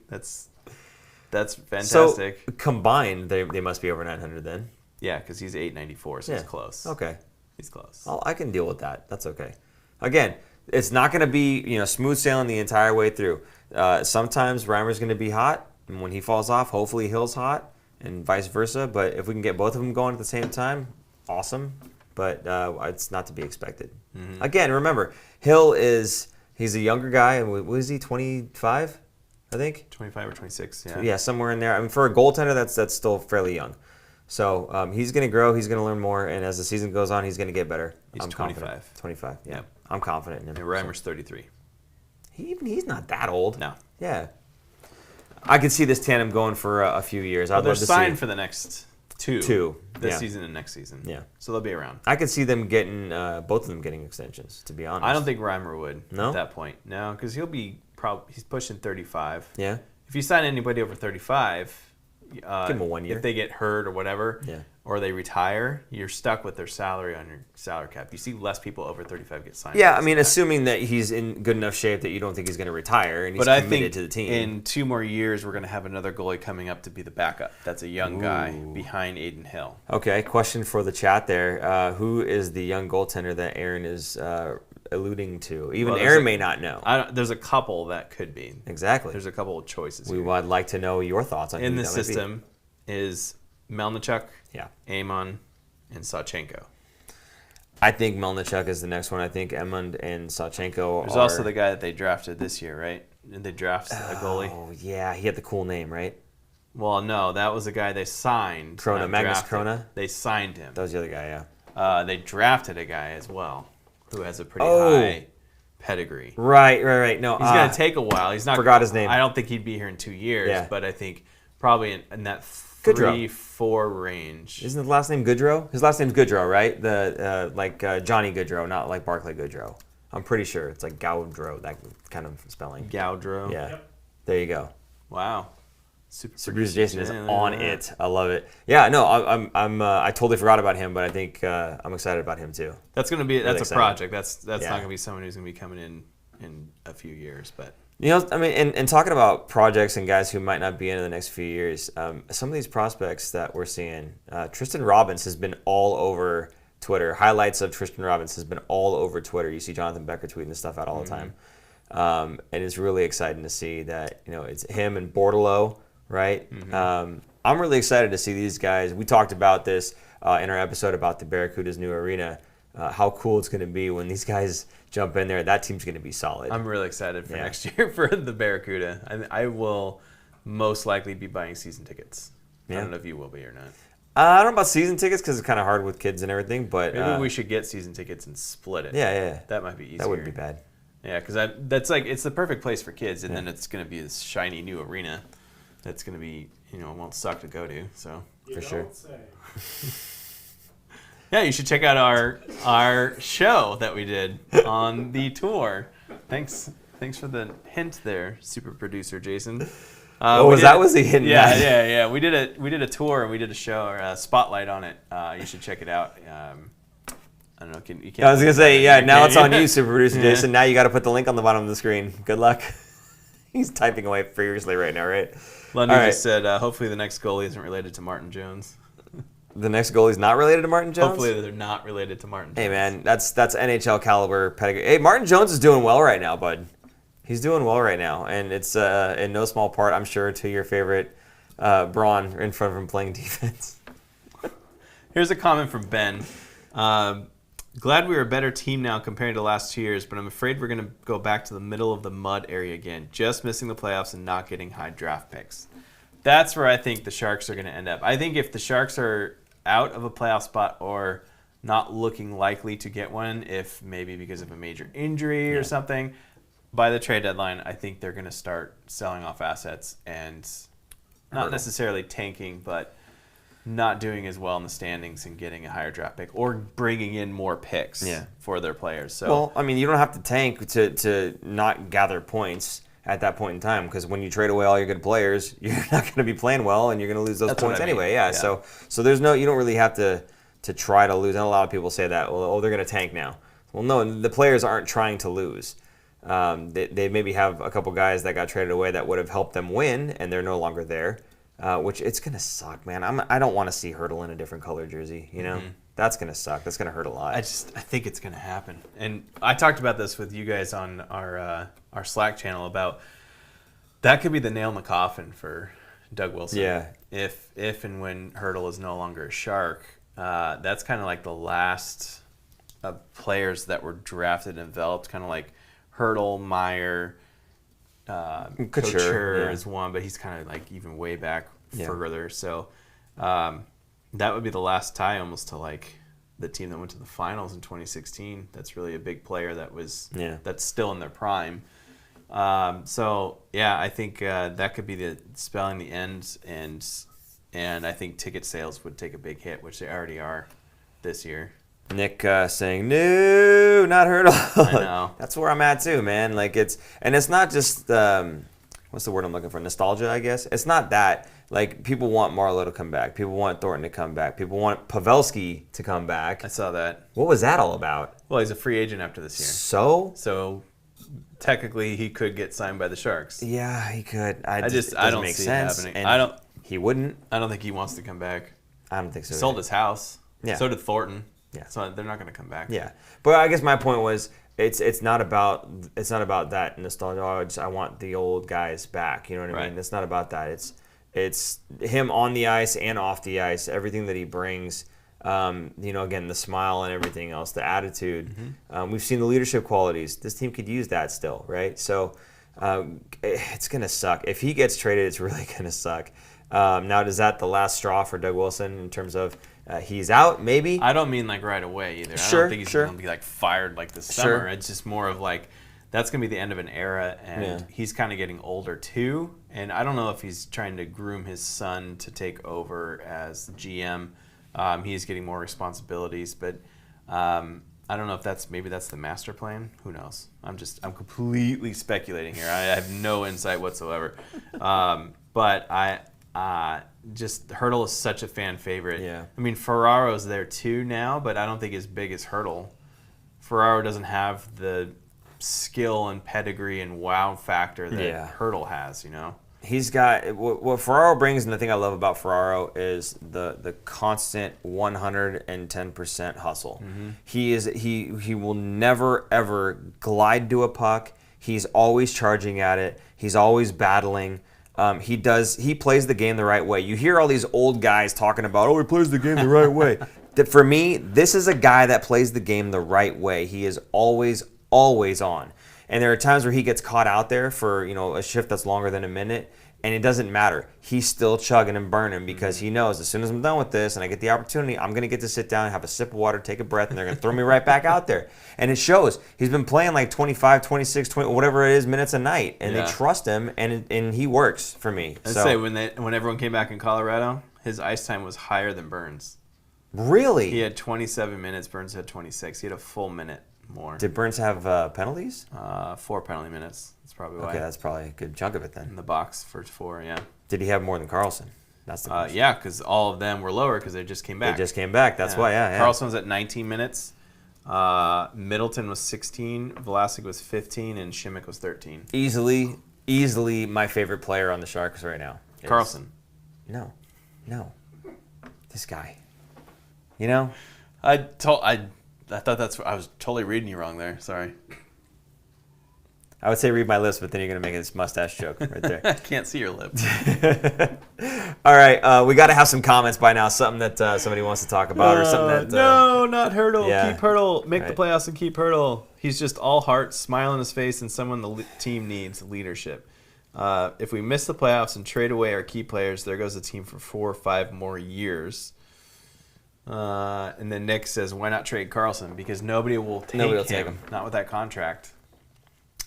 That's fantastic. So combined, they must be over 900 then. Yeah, because he's 894, so he's close. Okay. He's close. I can deal with that. That's okay. Again, it's not going to be smooth sailing the entire way through. Sometimes Reimer's going to be hot, and when he falls off, hopefully Hill's hot, and vice versa. But if we can get both of them going at the same time, awesome. But it's not to be expected. Mm-hmm. Again, remember, Hill he's a younger guy. What is he, 25, I think? 25 or 26, yeah. Yeah, somewhere in there. I mean, for a goaltender, that's still fairly young. So he's going to grow. He's going to learn more. And as the season goes on, he's going to get better. He's 25. 25, yeah. Yep. I'm confident in him. And Reimer's 33. He's not that old. No. Yeah. I could see this tandem going for a few years. Well, they're signed for the next two. This season and next season. Yeah. So they'll be around. I could see them getting, both of them getting extensions, to be honest. I don't think Reimer would at that point. No, because he's pushing 35. Yeah. If you sign anybody over 35, give them a 1 year. If they get hurt or whatever, yeah, or they retire, you're stuck with their salary on your salary cap. You see less people over 35 get signed. Yeah, I mean, assuming that he's in good enough shape that you don't think he's going to retire and he's committed to the team. In 2 more years, we're going to have another goalie coming up to be the backup. That's a young guy behind Aiden Hill. Okay, question for the chat there. Who is the young goaltender that Aaron is alluding to? Even Aaron may not know. There's a couple that could be. Exactly. There's a couple of choices. We would like to know your thoughts on in the system is Melnichuk, Amon, and Sawchenko. I think Melnichuk is the next one. I think Emond and Sawchenko There's also the guy that they drafted this year, right? Did they draft a goalie? Oh, yeah. He had the cool name, right? Well, no. That was the guy they signed. Magnus Krona? They signed him. That was the other guy, yeah. They drafted a guy as well who has a pretty high pedigree. Right. No, he's going to take a while. He's not. Forgot his name. I don't think he'd be here in 2 years, but I think probably in that Goudreau. 3-4 range. Isn't the last name Goudreau? His last name's Goudreau, right? The Johnny Goudreau, not like Barclay Goudreau. I'm pretty sure it's like Goudreau, that kind of spelling. Goudreau. Yeah. Yep. There you go. Wow. Super Jason is on it. I love it. Yeah, no, I totally forgot about him, but I think I'm excited about him too. That's gonna be a project. That's not gonna be someone who's gonna be coming in in a few years. But You know, I mean, and talking about projects and guys who might not be in the next few years, some of these prospects that we're seeing, Tristan Robbins has been all over Twitter. Highlights of Tristan Robbins has been all over Twitter. You see Jonathan Becker tweeting this stuff out all the time. And it's really exciting to see that, you know, it's him and Bordelot, right? I'm really excited to see these guys. We talked about this in our episode about the Barracuda's new arena, how cool it's going to be when these guys jump in there. That team's going to be solid. I'm really excited for next year for the Barracuda. I will most likely be buying season tickets. Yeah. I don't know if you will be or not. I don't know about season tickets because it's kind of hard with kids and everything, but Maybe we should get season tickets and split it. Yeah. That might be easier. That wouldn't be bad. Yeah, because that's like, it's the perfect place for kids, and then it's going to be this shiny new arena that's going to be, you know, it won't suck to go to. So For sure. yeah, you should check out our show that we did on the tour. Thanks for the hint there, super producer Jason. Was he hitting? Yeah. We did a tour and we did a show or a spotlight on it. You should check it out. I don't know. You can't. I was gonna say, now it's on you, super producer Jason. Now you got to put the link on the bottom of the screen. Good luck. He's typing away furiously right now, right? Lundy just said, hopefully the next goalie isn't related to Martin Jones. The next goalie's not related to Martin Jones? Hopefully they're not related to Martin Jones. Hey, man, that's NHL caliber pedigree. Hey, Martin Jones is doing well right now, bud. He's doing well right now, and it's in no small part, I'm sure, to your favorite Braun in front of him playing defense. Here's a comment from Ben. Glad we're a better team now compared to the last 2 years, but I'm afraid we're going to go back to the middle of the mud area again, just missing the playoffs and not getting high draft picks. That's where I think the Sharks are going to end up. I think if the Sharks are out of a playoff spot or not looking likely to get one, if maybe because of a major injury or something, by the trade deadline, I think they're going to start selling off assets and not necessarily tanking, but not doing as well in the standings and getting a higher draft pick or bringing in more picks for their players. So, well, I mean, you don't have to tank to not gather points at that point in time, because when you trade away all your good players, you're not going to be playing well and you're going to lose those points anyway. Yeah. So there's you don't really have to try to lose. And a lot of people say that, well, they're going to tank now. Well, no, the players aren't trying to lose. They maybe have a couple guys that got traded away that would have helped them win, and they're no longer there. Which it's gonna suck, man. I don't want to see Hurdle in a different color jersey. You know, that's gonna suck. That's gonna hurt a lot. I think it's gonna happen. And I talked about this with you guys on our Slack channel about that could be the nail in the coffin for Doug Wilson. Yeah. If and when Hurdle is no longer a Shark, that's kind of like the last players that were drafted and developed. Kind of like Hurdle, Meyer. Couture is one, but he's kind of like even way back further. So that would be the last tie almost to like the team that went to the finals in 2016. That's really a big player that's still in their prime. So yeah, I think that could be the spelling the end, and I think ticket sales would take a big hit, which they already are this year. Nick saying, no, not Hurdle. I know. That's where I'm at too, man. Like it's not just, what's the word I'm looking for? Nostalgia, I guess. It's not that. Like, people want Marlowe to come back. People want Thornton to come back. People want Pavelski to come back. I saw that. What was that all about? Well, he's a free agent after this year. So technically he could get signed by the Sharks. Yeah, he could. I don't see it happening. And he wouldn't. I don't think he wants to come back. I don't think so. He sold his house. Yeah. So did Thornton. Yeah. So they're not going to come back. Yeah. But I guess my point was it's not about that nostalgia. Oh, I want the old guys back. You know what I mean? It's not about that. It's him on the ice and off the ice. Everything that he brings. Again, the smile and everything else, the attitude. We've seen the leadership qualities. This team could use that still, right? So it's gonna suck if he gets traded. It's really gonna suck. Now, is that the last straw for Doug Wilson in terms of he's out? Maybe. I don't mean like right away either. Sure, I don't think he's going to be like fired like this summer. It's just more of like that's going to be the end of an era, and he's kind of getting older too. And I don't know if he's trying to groom his son to take over as GM. He's getting more responsibilities, but I don't know if that's the master plan. Who knows? I'm completely speculating here. I have no insight whatsoever. But just Hurdle is such a fan favorite. Yeah. I mean, Ferraro's there too now, but I don't think as big as Hurdle. Ferraro doesn't have the skill and pedigree and wow factor that Yeah. Hurdle has, you know? He's got what Ferraro brings, and the thing I love about Ferraro is the constant 110% hustle. He will never ever glide to a puck. He's always charging at it. He's always battling. He plays the game the right way. You hear all these old guys talking about, he plays the game the right way. For me, this is a guy that plays the game the right way. He is always on. And there are times where he gets caught out there for, a shift that's longer than a minute, and it doesn't matter. He's still chugging and burning because he knows as soon as I'm done with this and I get the opportunity, I'm going to get to sit down and have a sip of water, take a breath, and they're going to throw me right back out there. And it shows. He's been playing like 25, 26, 20, whatever it is, minutes a night, and they trust him, and he works for me. I'd say when everyone came back in Colorado, his ice time was higher than Burns. Really? He had 27 minutes. Burns had 26. He had a full minute more. Did Burns have penalties? 4 penalty minutes. That's probably why. Okay, that's probably a good chunk of it then. In the box for 4, yeah. Did he have more than Carlson? That's the question. Yeah, because all of them were lower because they just came back. They just came back. That's why, yeah. Carlson was at 19 minutes. Middleton was 16. Vlasic was 15. And Šimik was 13. Easily my favorite player on the Sharks right now. Carlson. No. This guy. I thought I was totally reading you wrong there. Sorry. I would say read my lips, but then you're going to make this mustache joke right there. I can't see your lips. All right, we got to have some comments by now. Something that somebody wants to talk about, or something that. No, not Hurdle. Yeah. Keep Hurdle. Make the playoffs and keep Hurdle. He's just all heart, smile on his face, and someone the team needs leadership. If we miss the playoffs and trade away our key players, there goes the team for 4 or 5 more years. And then Nick says, why not trade Carlson? Because nobody will take him. Not with that contract.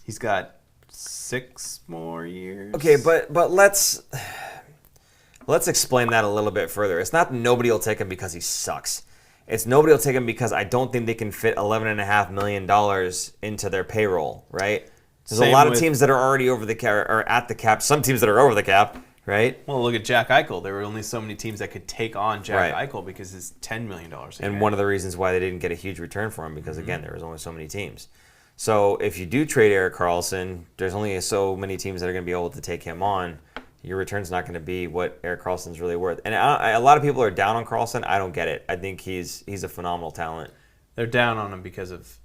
He's got 6 more years. Okay, but let's explain that a little bit further. It's not nobody will take him because he sucks. It's nobody will take him because I don't think they can fit $11.5 million into their payroll, right? There's a lot of teams that are already over the cap or at the cap. Some teams that are over the cap, right? Well, look at Jack Eichel. There were only so many teams that could take on Jack Eichel because it's $10 million a year. And one of the reasons why they didn't get a huge return for him because, again, there was only so many teams. So if you do trade Erik Karlsson, there's only so many teams that are going to be able to take him on. Your return's not going to be what Erik Karlsson's really worth. And a lot of people are down on Karlsson. I don't get it. I think he's a phenomenal talent. They're down on him because of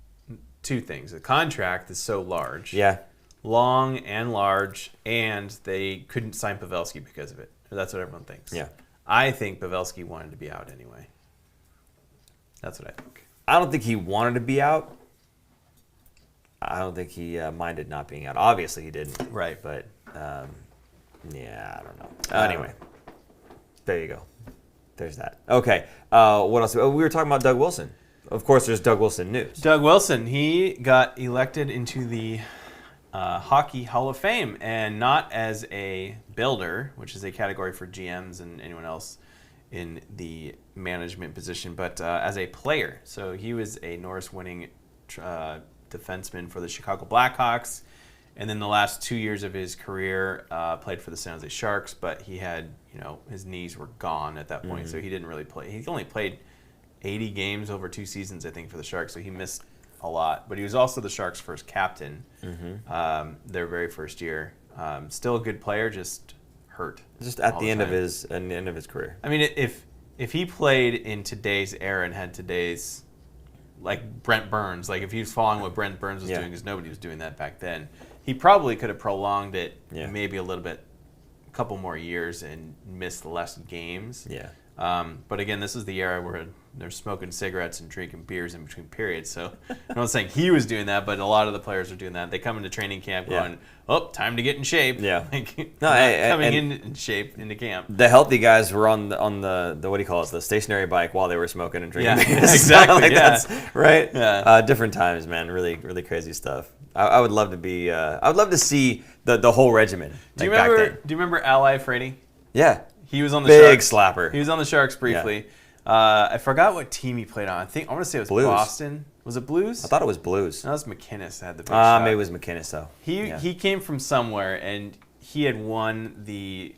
2 things. The contract is so large. Yeah. Long and large, and they couldn't sign Pavelski because of it. That's what everyone thinks. Yeah. I think Pavelski wanted to be out anyway. That's what I think. I don't think he wanted to be out. I don't think he minded not being out. Obviously, he didn't. Right. But, yeah, I don't know. Anyway, there you go. There's that. Okay. What else? We were talking about Doug Wilson. Of course, there's Doug Wilson news. Doug Wilson, he got elected into the Hockey Hall of Fame, and not as a builder, which is a category for GMs and anyone else in the management position, but as a player. So he was a Norris-winning defenseman for the Chicago Blackhawks, and then the last 2 years of his career played for the San Jose Sharks, but he had, his knees were gone at that point, so he didn't really play. He only played 80 games over 2 seasons, I think, for the Sharks, so he missed a lot. But he was also the Sharks' first captain their very first year. Still a good player, just hurt. Just at the end of his career. I mean, if he played in today's era and had today's, like Brent Burns, like if he was following what Brent Burns was doing, because nobody was doing that back then, he probably could have prolonged it maybe a couple more years and missed less games. Yeah. But again, this is the era where they're smoking cigarettes and drinking beers in between periods. So I'm not saying he was doing that, but a lot of the players are doing that. They come into training camp going, time to get in shape. Yeah. Coming in shape into camp. The healthy guys were on the what do you call it, the stationary bike while they were smoking and drinking. Yeah, exactly. That's right. Yeah. Different times, man. Really, really crazy stuff. I would love to be. I would love to see the whole regimen. Do you remember Ally Frady? Yeah. He was on the big Sharks. slapper. He was on the Sharks briefly. Yeah. I forgot what team he played on. I want to say it was Blues. Boston. Was it Blues? I thought it was Blues. No, it was McInnes that had the big shot. Maybe it was McInnes though. He came from somewhere, and he had won the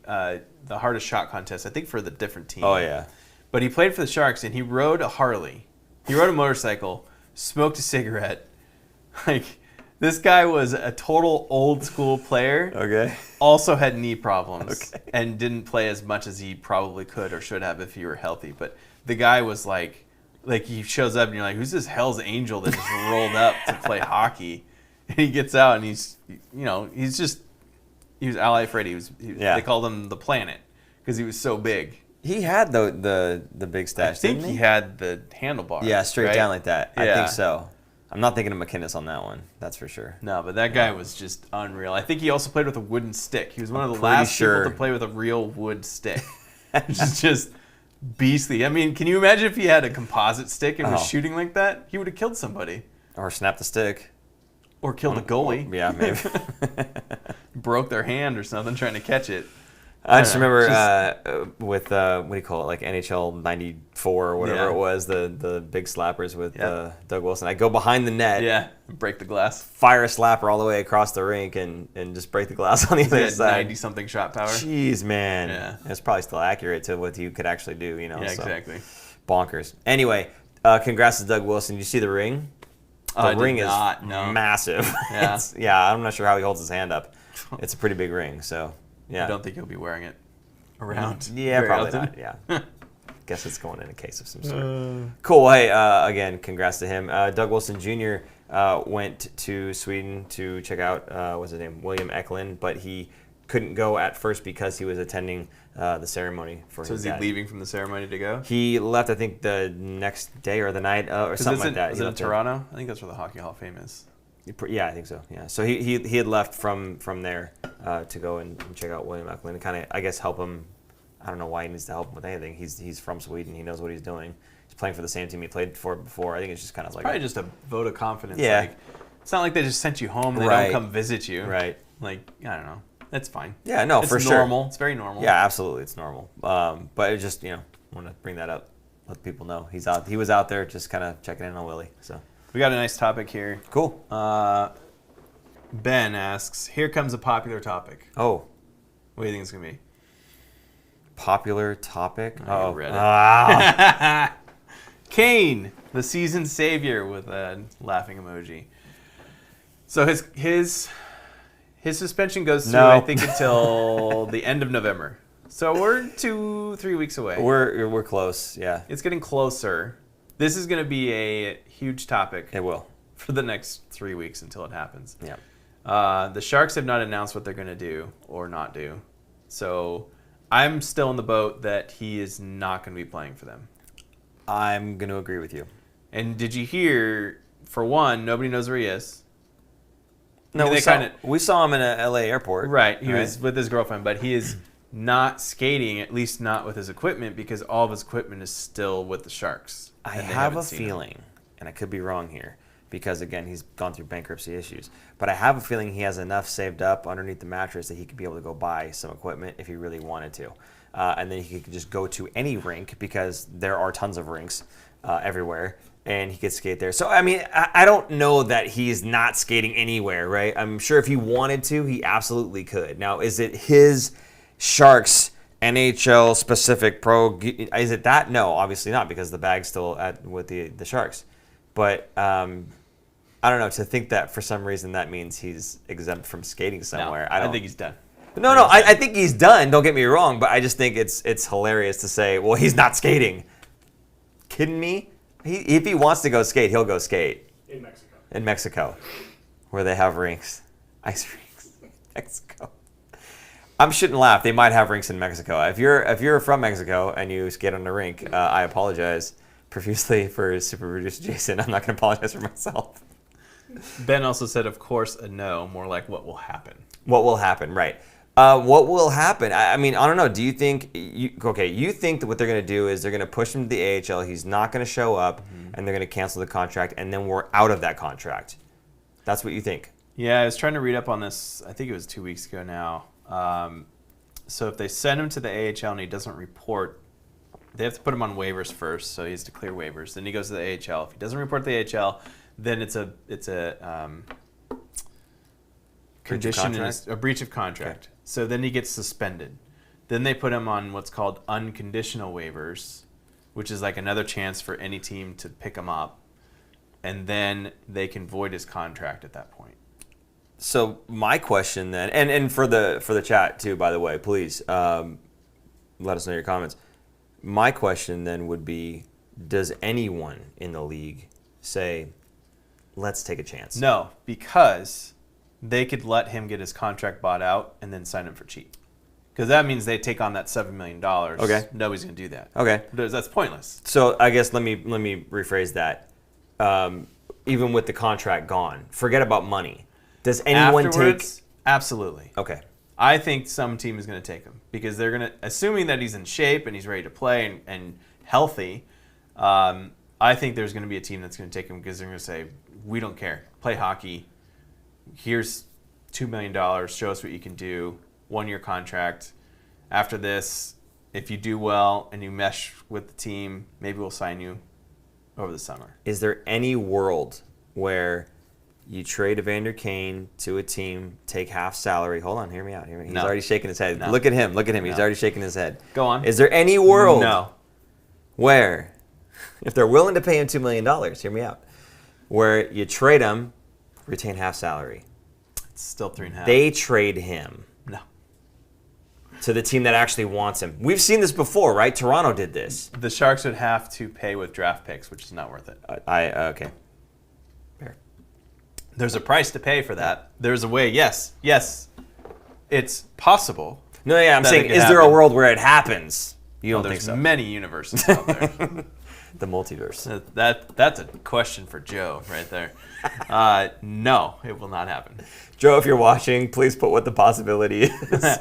hardest shot contest, I think, for the different team. Oh yeah. But he played for the Sharks, and he rode a Harley. He rode a motorcycle, smoked a cigarette, This guy was a total old school player. Okay. Also had knee problems and didn't play as much as he probably could or should have if he were healthy. But the guy was like he shows up and you're like, who's this Hell's Angel that just rolled up to play hockey? And he gets out and he was Ally Freddy. They called him the Planet because he was so big. He had the big stash. I think he had the handlebar. Yeah, straight down like that. Yeah. I think so. I'm not thinking of McInnes on that one. That's for sure. No, but that guy was just unreal. I think he also played with a wooden stick. He was one of the last people to play with a real wood stick. Which is just beastly. I mean, can you imagine if he had a composite stick and was shooting like that? He would have killed somebody. Or snapped the stick. Or killed a goalie. Yeah, maybe. Broke their hand or something trying to catch it. I just remember with what do you call it, like NHL '94 or whatever it was, the big slappers with Doug Wilson. I go behind the net, break the glass, fire a slapper all the way across the rink, and just break the glass on the other side. 90-something shot power. Jeez, man, it's probably still accurate to what you could actually do, you know. Yeah, so. exactly. Bonkers. Anyway, congrats to Doug Wilson. Did you see the ring? The ring is massive. Yeah. I'm not sure how he holds his hand up. It's a pretty big ring, so. Yeah. I don't think he'll be wearing it around. Yeah, probably not. Yeah. Guess it's going in a case of some sort. Cool. Hey, again, congrats to him. Doug Wilson Jr. Went to Sweden to check out, what's his name, William Eklund, but he couldn't go at first because he was attending the ceremony for his dad. So is he leaving from the ceremony to go? He left, I think, the next day or the night or something like that. Was it in Toronto? I think that's where the Hockey Hall of Fame is. Yeah, I think so. Yeah, so he had left from there to go and check out William Eklund and kind of, I guess, help him. I don't know why he needs to help him with anything. He's from Sweden. He knows what he's doing. He's playing for the same team he played for before. I think it's just kind of like probably just a vote of confidence. Yeah, like, it's not like they just sent you home and they don't come visit you. Right. Like, I don't know. That's fine. Yeah, no, for sure. It's normal. It's very normal. Yeah, absolutely, it's normal. But it just want to bring that up, let people know he's out. He was out there just kind of checking in on Willie. So we got a nice topic here. Cool. Ben asks, here comes a popular topic. Oh. What do you think it's going to be? Popular topic? I read it. Kane, the season savior, with a laughing emoji. So his suspension goes through, I think, until the end of November. So we're 2-3 weeks away. We're close, yeah. It's getting closer. This is going to be a huge topic. It will. For the next 3 weeks until it happens. Yeah. The Sharks have not announced what they're going to do or not do. So I'm still in the boat that he is not going to be playing for them. I'm going to agree with you. And did you hear, for one, nobody knows where he is? No, we saw him in a LA airport. Right. He was with his girlfriend, but he is not skating, at least not with his equipment, because all of his equipment is still with the Sharks. I have a feeling, and I could be wrong here, because, again, he's gone through bankruptcy issues. But I have a feeling he has enough saved up underneath the mattress that he could be able to go buy some equipment if he really wanted to. And then he could just go to any rink, because there are tons of rinks everywhere, and he could skate there. So, I mean, I don't know that he's not skating anywhere, right? I'm sure if he wanted to, he absolutely could. Now, is it his Sharks NHL-specific pro? Is it that? No, obviously not, because the bag's still with the Sharks. But I don't know, to think that for some reason that means he's exempt from skating somewhere. No, I think he's done. No, I think he's done. Don't get me wrong, but I just think it's hilarious to say, well, he's not skating. Kidding me? If he wants to go skate, he'll go skate. In Mexico. In Mexico, where they have rinks, ice rinks. Mexico. I shouldn't laugh. They might have rinks in Mexico. If you're from Mexico and you skate on the rink, I apologize profusely for super producer Jason. I'm not going to apologize for myself. Ben also said, of course, a no, more like what will happen. What will happen, right. What will happen? I mean, I don't know. Do you think, you think that what they're going to do is they're going to push him to the AHL, he's not going to show up, and they're going to cancel the contract, and then we're out of that contract. That's what you think? Yeah, I was trying to read up on this, I think it was 2 weeks ago now. So if they send him to the AHL and he doesn't report, they have to put him on waivers first, so he has to clear waivers. Then he goes to the AHL. If he doesn't report to the AHL, then it's a condition, a breach of contract. Okay. So then he gets suspended. Then they put him on what's called unconditional waivers, which is like another chance for any team to pick him up. And then they can void his contract at that point. So my question then, and for the chat too, by the way, please let us know your comments. My question then would be, does anyone in the league say, let's take a chance? No, because they could let him get his contract bought out and then sign him for cheap. Because that means they take on that $7 million. Okay. Nobody's going to do that. Okay. That's pointless. So I guess let me rephrase that. Even with the contract gone, forget about money. Does anyone Afterwards, absolutely. Okay. I think some team is going to take him because they're going to, assuming that he's in shape and he's ready to play and healthy, I think there's going to be a team that's going to take him because they're going to say, we don't care. Play hockey. Here's $2 million. Show us what you can do. 1-year contract. After this, if you do well and you mesh with the team, maybe we'll sign you over the summer. Is there any world where you trade Evander Kane to a team, take half salary? Hold on, hear me out. He's already shaking his head. No. Look at him. No. He's already shaking his head. Go on. Is there any world No. where, if they're willing to pay him $2 million, hear me out, where you trade him, retain half salary? It's still 3.5. They trade him No. to the team that actually wants him. We've seen this before, right? Toronto did this. The Sharks would have to pay with draft picks, which is not worth it. Okay. Fair. There's a price to pay for that. There's a way. Yes. It's possible. No, yeah, I'm that saying, it could is there a happen. world where it happens? You don't think There's so? many universes out there. The multiverse. That's a question for Joe right there. No, it will not happen. Joe, if you're watching, please put what the possibility is.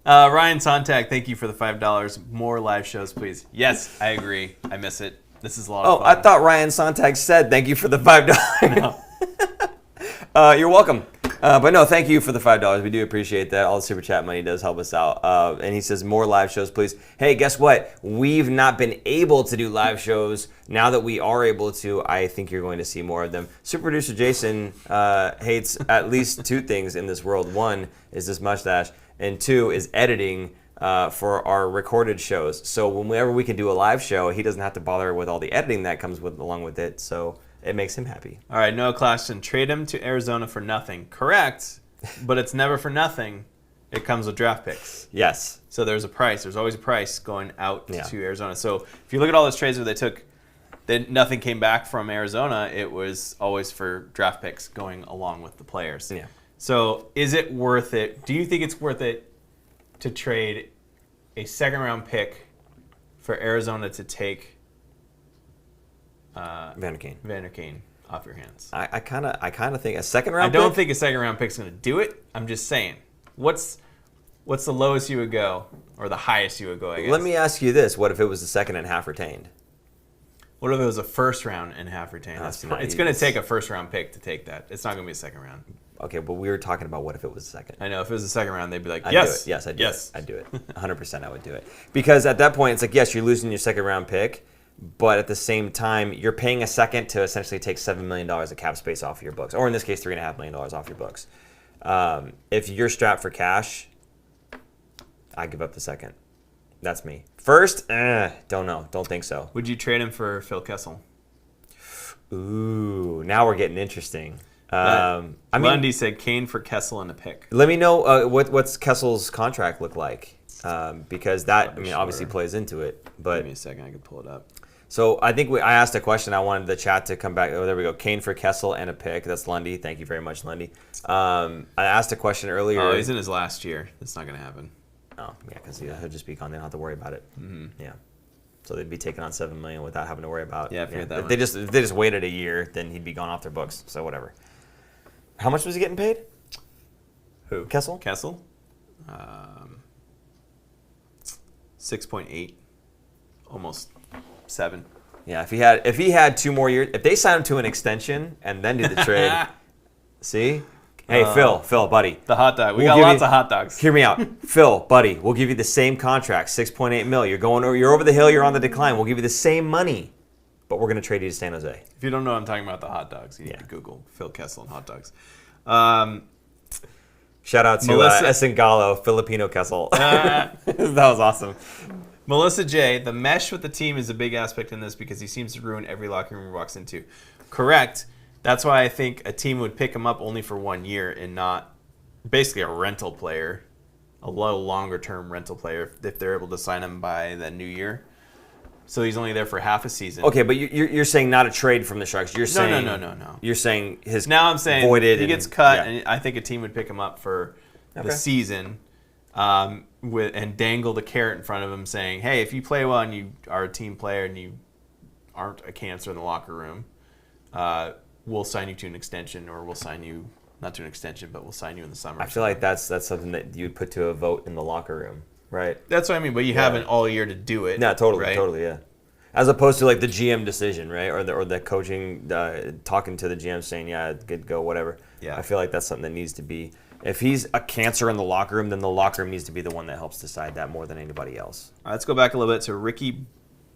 Ryan Sontag, thank you for the $5. More live shows, please. Yes, I agree. I miss it. This is a lot of fun. I thought Ryan Sontag said thank you for the $5. No. You're welcome. But no, thank you for the $5. We do appreciate that. All the super chat money does help us out. And he says, more live shows, please. Hey, guess what? We've not been able to do live shows. Now that we are able to, I think you're going to see more of them. Super producer Jason hates at least 2 things in this world. 1 is this mustache, and 2 is editing for our recorded shows. So whenever we can do a live show, he doesn't have to bother with all the editing that comes along with it. So it makes him happy. All right, Noah Claxton, trade him to Arizona for nothing. Correct, but it's never for nothing. It comes with draft picks. Yes. So there's a price. There's always a price going out Yeah. to Arizona. So if you look at all those trades where nothing came back from Arizona, it was always for draft picks going along with the players. Yeah. So is it worth it? Do you think it's worth it to trade a 2nd-round pick for Arizona to take Vander Kane off your hands? I kind of think a 2nd round. I don't think a 2nd-round pick is going to do it. I'm just saying. What's the lowest you would go, or the highest you would go? I guess. Let me ask you this: what if it was the 2nd and half retained? What if it was a 1st round and half retained? That's It's going to take a 1st-round pick to take that. It's not going to be a 2nd round. Okay, but we were talking about what if it was the 2nd. I know. If it was the 2nd round, they'd be like, I'd yes. do it. Yes, I'd do yes. it. I'd do it. 100% I would do it. Because at that point, it's like, yes, you're losing your 2nd round pick, but at the same time, you're paying a 2nd to essentially take $7 million of cap space off your books, or in this case, $3.5 million off your books. If you're strapped for cash, I give up the 2nd. That's me. 1st, don't know. Don't think so. Would you trade him for Phil Kessel? Ooh, now we're getting interesting. Lundy said Kane for Kessel and a pick. Let me know what's Kessel's contract look like, because that obviously Sure. plays into it. But Give me a second, I can pull it up. so I think I asked a question. I wanted the chat to come back. Oh, there we go. Kane for Kessel and a pick. That's Lundy. Thank you very much, Lundy. I asked a question earlier. Oh, he's in his last year. It's not going to happen. Oh, yeah, because he'll just be gone. They don't have to worry about it. Mm-hmm. Yeah. So they'd be taking on $7 million without having to worry about. Yeah, I figured that If one. they just waited a year, then he'd be gone off their books. So whatever. How much was he getting paid? Who? Kessel? Kessel? 6.8. Almost 7. Yeah, if he had 2 more years, if they signed him to an extension and then did the trade, see? Hey, Phil, buddy. The hot dog. We We'll got give lots you- of hot dogs. Hear me out. Phil, buddy, we'll give you the same contract, $6.8 million. You're over the hill, you're on the decline. We'll give you the same money, but we're going to trade you to San Jose. If you don't know, I'm talking about the hot dogs. You need Yeah. to Google Phil Kessel and hot dogs. Shout out to Melissa- Esengalo, Filipino Kessel. That was awesome. Melissa J, the mesh with the team is a big aspect in this because he seems to ruin every locker room he walks into. Correct. That's why I think a team would pick him up only for 1 year and not basically a rental player, a little longer-term rental player if they're able to sign him by the new year. So he's only there for half a season. Okay, but you're saying not a trade from the Sharks. You're saying No. You're saying his now I'm saying voided he gets cut, and I think a team would pick him up for the season, and dangle the carrot in front of him, saying, "Hey, if you play well and you are a team player and you aren't a cancer in the locker room, we'll sign you to an extension, or we'll sign you not to an extension, but we'll sign you in the summer." I feel like that's something that you would put to a vote in the locker room. Right. That's what I mean, but you haven't all year to do it. No, totally, right? totally, yeah. As opposed to like the GM decision, right, or the coaching talking to the GM saying, "Yeah, good, go, whatever." Yeah. I feel like that's something that needs to be. If he's a cancer in the locker room, then the locker room needs to be the one that helps decide that more than anybody else. All right, let's go back a little bit to Ricky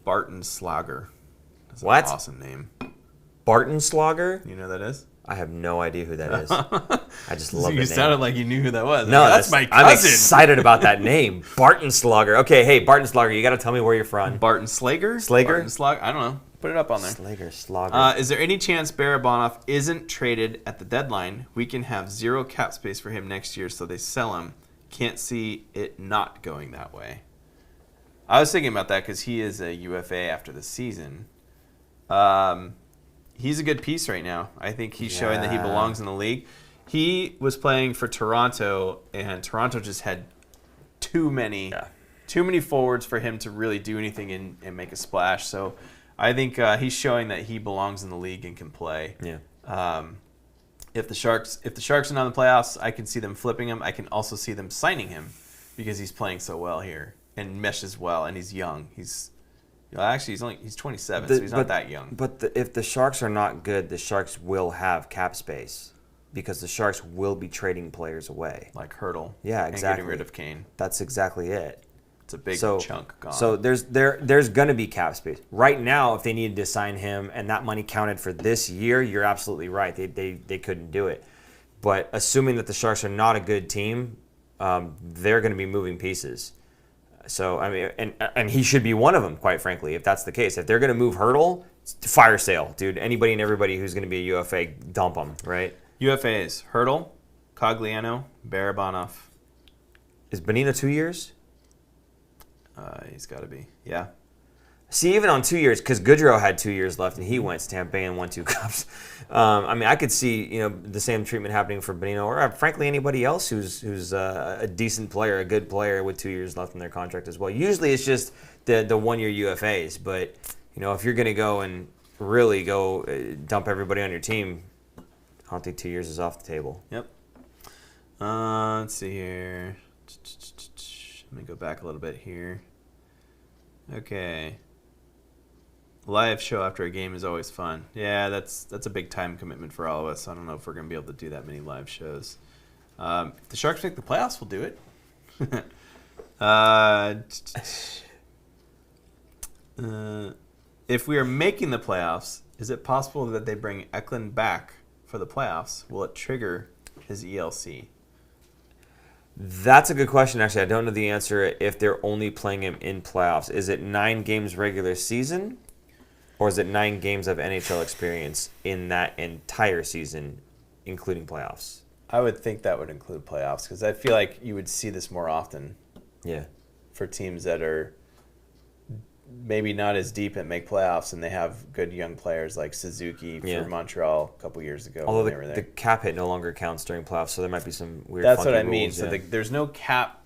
Barton-Slager. That's What? An awesome name. Barton-Slager? You know who that is? I have no idea who that is. I just love the name. You sounded like you knew who that was. No, that's my cousin. I'm excited about that name, Barton-Slager. Okay, hey, Barton-Slager, you got to tell me where you're from. Barton-Slager? Slager? Barton-Slager? I don't know. Put it up on there. Slager. Is there any chance Barabanov isn't traded at the deadline? We can have zero cap space for him next year, so they sell him. Can't see it not going that way. I was thinking about that because he is a UFA after the season. He's a good piece right now. I think he's showing that he belongs in the league. He was playing for Toronto, and Toronto just had too many forwards for him to really do anything and make a splash. So I think he's showing that he belongs in the league and can play. Yeah. If the Sharks are not in the playoffs, I can see them flipping him. I can also see them signing him because he's playing so well here and meshes well, and he's young. He's 27, so he's not that young. But if the Sharks are not good, the Sharks will have cap space because the Sharks will be trading players away. Like Hurdle. Yeah, and exactly. getting rid of Kane. That's exactly it. It's a big chunk gone. So there's going to be cap space. Right now, if they needed to sign him and that money counted for this year, you're absolutely right. They couldn't do it. But assuming that the Sharks are not a good team, they're going to be moving pieces. So, I mean, and he should be one of them, quite frankly, if that's the case. If they're going to move Hurdle, fire sale, dude. Anybody and everybody who's going to be a UFA, dump them, right? UFAs, Hurdle, Cogliano, Barabanov. Is Bonino 2 years? He's got to be, yeah. See, even on 2 years, because Goudreau had 2 years left and he went to Tampa Bay and won 2 cups. I mean, I could see the same treatment happening for Bonino or frankly anybody else who's a decent player, a good player with 2 years left in their contract as well. Usually it's just the 1 year UFAs, but if you're going to go and really go dump everybody on your team, I don't think 2 years is off the table. Yep. Let's see here. Let me go back a little bit here. Okay. Live show after a game is always fun. Yeah, that's a big time commitment for all of us. I don't know if we're going to be able to do that many live shows. If the Sharks make the playoffs, we'll do it. If we are making the playoffs, is it possible that they bring Eklund back for the playoffs? Will it trigger his ELC? That's a good question, actually. I don't know the answer if they're only playing him in playoffs. Is it 9 games regular season, or is it 9 games of NHL experience in that entire season, including playoffs? I would think that would include playoffs because I feel like you would see this more often. Yeah. For teams that are maybe not as deep and make playoffs, and they have good young players like Suzuki for Montreal a couple years ago. Although the cap hit no longer counts during playoffs, so there might be some weird. That's what I mean. Rules, so there's no cap.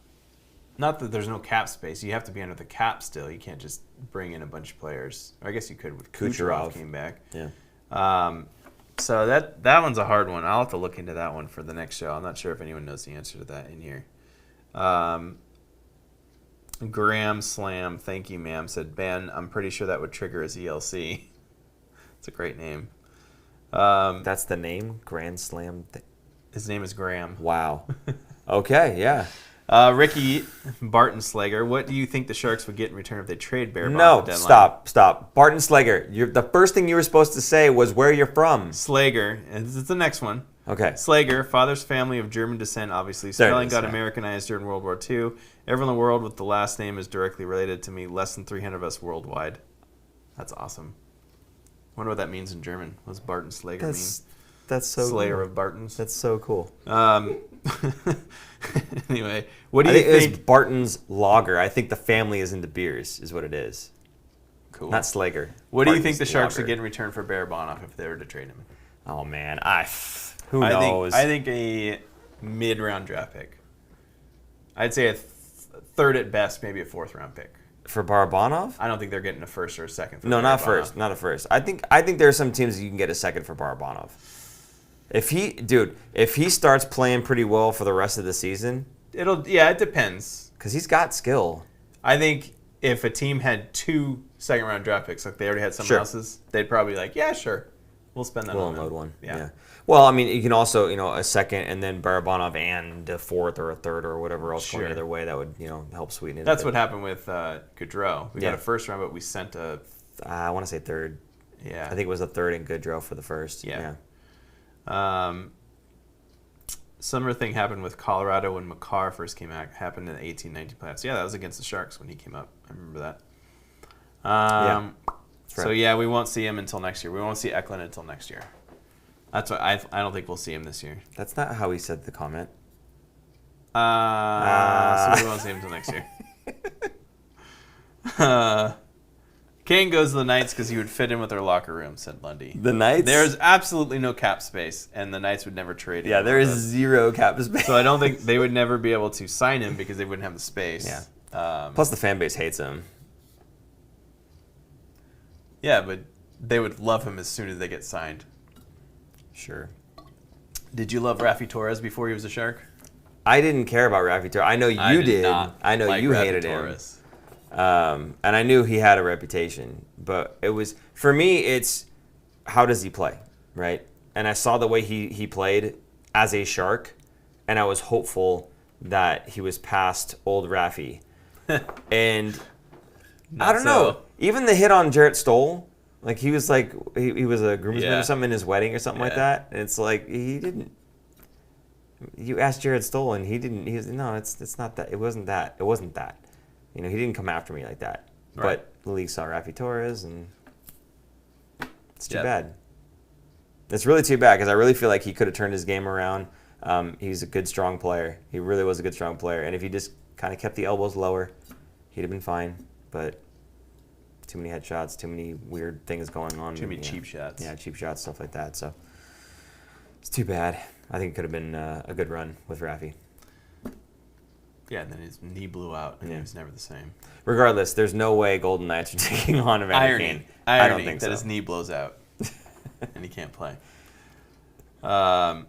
Not that there's no cap space. You have to be under the cap still. You can't just bring in a bunch of players. Or I guess you could with Kucherov came back. Yeah. So that one's a hard one. I'll have to look into that one for the next show. I'm not sure if anyone knows the answer to that in here. Graham Slam, thank you, ma'am, said, Ben, I'm pretty sure that would trigger his ELC. It's a great name. That's the name? Grand Slam? His name is Graham. Wow. Okay, yeah. Ricky Barton-Slager, what do you think the Sharks would get in return if they trade Barabanov No, at the deadline? stop. Barton-Slager, the first thing you were supposed to say was where you're from. Slager, and this is the next one. Okay. Slager, father's family of German descent, obviously. Spelling got Americanized during World War II. Everyone in the world with the last name is directly related to me. Less than 300 of us worldwide. That's awesome. Wonder what that means in German. What does Barton-Slager mean? That's so Slayer cool. of Bartons. That's so cool. Anyway, what do I you think think? it's Barton's Lager. I think the family is into beers, is what it is. Cool. Not Slager. What do you Barton's think the Sharks Lager. would get in return for Barabanov if they were to trade him? Oh man, who knows? I think a mid-round draft pick. I'd say a third at best, maybe a fourth-round pick. For Barabanov? I don't think they're getting a first or a second. For No, not Barabanov. first. Not a first. I think there are some teams you can get a second for Barabanov. If he starts playing pretty well for the rest of the season, it depends. because he's got skill. I think if a team had 2 second-round draft picks, like they already had someone Sure. else's, they'd probably be like, yeah, sure, we'll spend that We'll on them. unload one. Yeah. Well, I mean, you can also, a second and then Barabanov and a fourth or a third or whatever else going Sure. the other way. That would, help sweeten it. That's a what bit. happened with Goudreau. We got Yeah. a first round, but we sent a I want to say third. yeah. I think it was a third and Goudreau for the first. Yeah. Similar thing happened with Colorado when Makar first came out. Happened in the 18-19 playoffs. Yeah, that was against the Sharks when he came up. I remember that. Yeah. So right. yeah, we won't see him until next year. We won't see Eklund until next year. That's what I don't think we'll see him this year. That's not how he said the comment. So we won't see him until next year. Kane goes to the Knights because he would fit in with their locker room, said Lundy. The Knights? There's absolutely no cap space, and the Knights would never trade him. Yeah, there is zero cap space. So I don't think they would never be able to sign him because they wouldn't have the space. Yeah. Plus, the fan base hates him. Yeah, but they would love him as soon as they get signed. Sure. Did you love Rafi Torres before he was a Shark? I didn't care about Rafi Torres. I know you did. Not I know like you Rafi hated Torres. him. And I knew he had a reputation, but it was, for me, it's how does he play, right? And I saw the way he played as a Shark, and I was hopeful that he was past old Rafi. And I don't know. Even the hit on Jarrett Stoll, like he was a groomsman or something in his wedding or something like that. And it's like he didn't. You asked Jarrett Stoll, and he didn't. He was it's not that. It wasn't that. It wasn't that. He didn't come after me like that. Right. But the league saw Rafi Torres, and it's too bad. It's really too bad because I really feel like he could have turned his game around. He's a good, strong player. He really was a good, strong player. And if he just kind of kept the elbows lower, he'd have been fine. But too many headshots, too many weird things going on. Too many cheap shots. Yeah, cheap shots, stuff like that. So it's too bad. I think it could have been a good run with Rafi. Yeah, and then his knee blew out, and he was never the same. Regardless, there's no way Golden Knights are taking on Evander Kane. I don't think that so. his knee blows out, and he can't play. I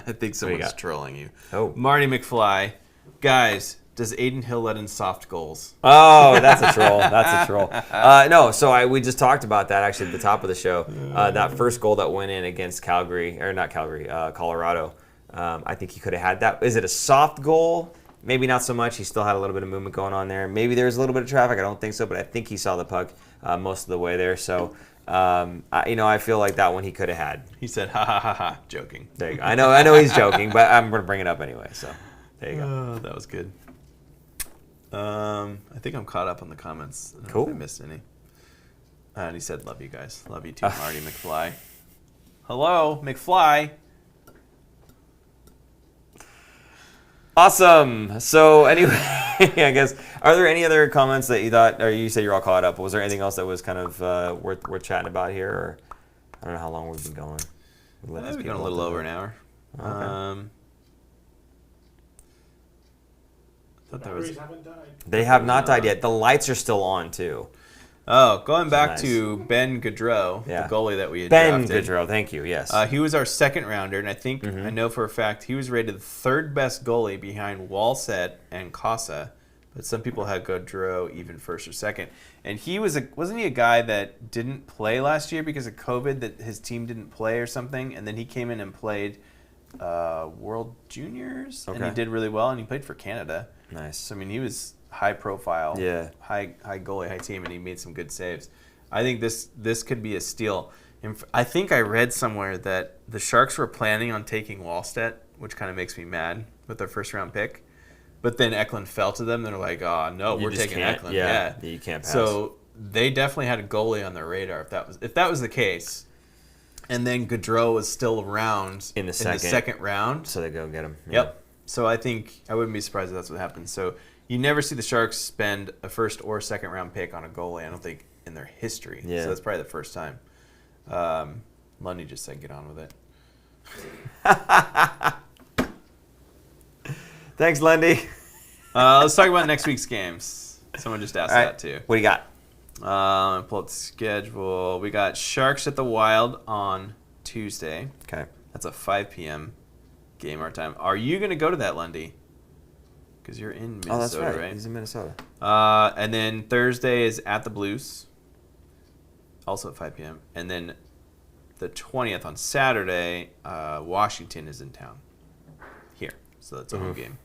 think someone's trolling you. Oh. Marty McFly. Guys, does Aiden Hill let in soft goals? Oh, that's a troll. That's a troll. No, so we just talked about that actually at the top of the show. That first goal that went in against Colorado. I think he could have had that. Is it a soft goal? Maybe not so much. He still had a little bit of movement going on there. Maybe there's a little bit of traffic. I don't think so, but I think he saw the puck most of the way there. So, I feel like that one he could have had. He said, ha, ha, ha, ha, joking. There you go. I know he's joking, but I'm going to bring it up anyway. So, there you go. That was good. I think I'm caught up on the comments. I don't know Cool. if I missed any. And he said, love you guys. Love you too, Marty McFly. Hello, McFly. Awesome. So anyway, I guess, are there any other comments that you thought, or you said you're all caught up? Was there anything else that was kind of worth chatting about here? Or I don't know how long we've been going. We've been going a little over an hour. Okay. I thought there was. Haven't died. They have not died yet. The lights are still on too. Oh, going back nice. to Ben Goudreau, Yeah. the goalie that we had Ben drafted. Goudreau, thank you. Yes. He was our second rounder, and I think I know for a fact he was rated the third best goalie behind Wallset and Casa. But some people had Goudreau even first or second. And he wasn't he a guy that didn't play last year because of COVID, that his team didn't play or something, and then he came in and played World Juniors, and he Okay. did really well, and he played for Canada. Nice. So I mean, he was high profile, high goalie, high team, and he made some good saves. I think this could be a steal. I think I read somewhere that the Sharks were planning on taking Wallstedt, which kind of makes me mad with their first round pick. But then Eklund fell to them. They're like, "Oh no, we're taking Eklund." Yeah, you can't pass. So they definitely had a goalie on their radar. If that was the case, And then Goudreau was still around in the second round. So they go get him. Yeah. Yep. So I think I wouldn't be surprised if that's what happens. So you never see the Sharks spend a first or second round pick on a goalie, I don't think, in their history. Yeah. So that's probably the first time. Lundy just said get on with it. Thanks, Lundy. Let's talk about next week's games. Someone just asked that too. What do you got? Pull up the schedule. We got Sharks at the Wild on Tuesday. Okay. That's a 5 p.m. game our time. Are you going to go to that, Lundy? Because you're in Minnesota, that's right. right? He's in Minnesota. And then Thursday is at the Blues, also at 5 p.m. And then the 20th on Saturday, Washington is in town here. So that's a home game.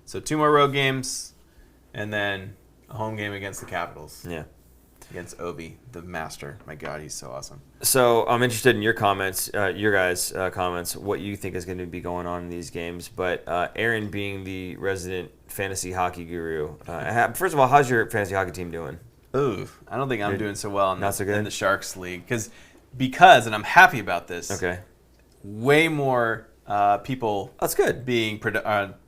So 2 more road games, and then a home game against the Capitals. Yeah. Against Ovi, the master. My God, he's so awesome. So I'm interested in your comments, your guys' comments, what you think is going to be going on in these games. But Aaron, being the resident fantasy hockey guru, first of all, how's your fantasy hockey team doing? Ooh, I don't think I'm doing so well in the Sharks League. Because, and I'm happy about this, okay, way more people that's good being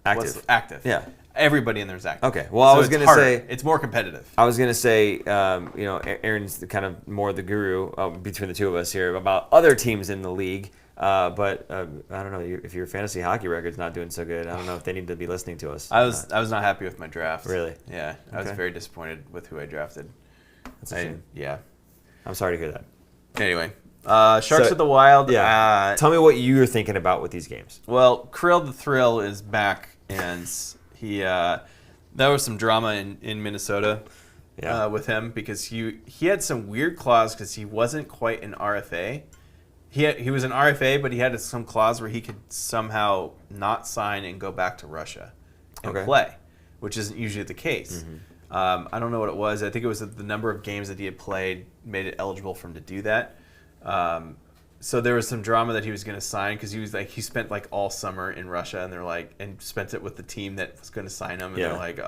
active. Active. Yeah. Everybody in there is active. Okay. Well, I was going to say it's more competitive. I was going to say, Aaron's kind of more the guru between the two of us here about other teams in the league. But I don't know if your fantasy hockey record's not doing so good. I don't know if they need to be listening to us. I was not happy with my draft. Really? Yeah. I was very disappointed with who I drafted. That's a shame. Yeah. I'm sorry to hear that. Anyway, Sharks at the Wild. Yeah. Tell me what you're thinking about with these games. Well, Krill the Thrill is back, and he there was some drama in Minnesota with him because he had some weird clause because he wasn't quite an RFA. He was an RFA, but he had some clause where he could somehow not sign and go back to Russia and play, which isn't usually the case. I don't know what it was. I think it was the number of games that he had played made it eligible for him to do that. So there was some drama that he was going to sign because he spent like all summer in Russia, and they're like, and spent it with the team that was going to sign him, and they're like,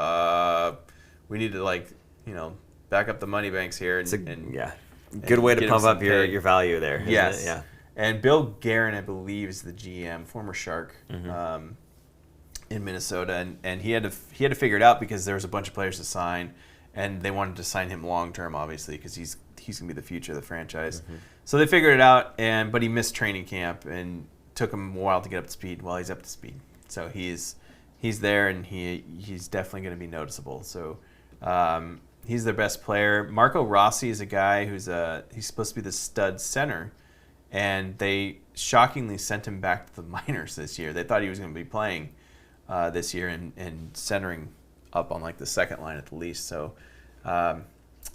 we need to back up the money banks here. Good way to pump up your value there. Yes. It? Yeah. And Bill Guerin, I believe, is the GM, former Shark, in Minnesota, and he had to figure it out because there was a bunch of players to sign, and they wanted to sign him long term, obviously, because he's going to be the future of the franchise. So they figured it out, but he missed training camp and took him a while to get up to speed. Well, he's up to speed, so he's there, and he's definitely going to be noticeable. So he's their best player. Marco Rossi is a guy he's supposed to be the stud center, and they shockingly sent him back to the minors this year. They thought he was going to be playing this year and centering up on like the second line at the least. So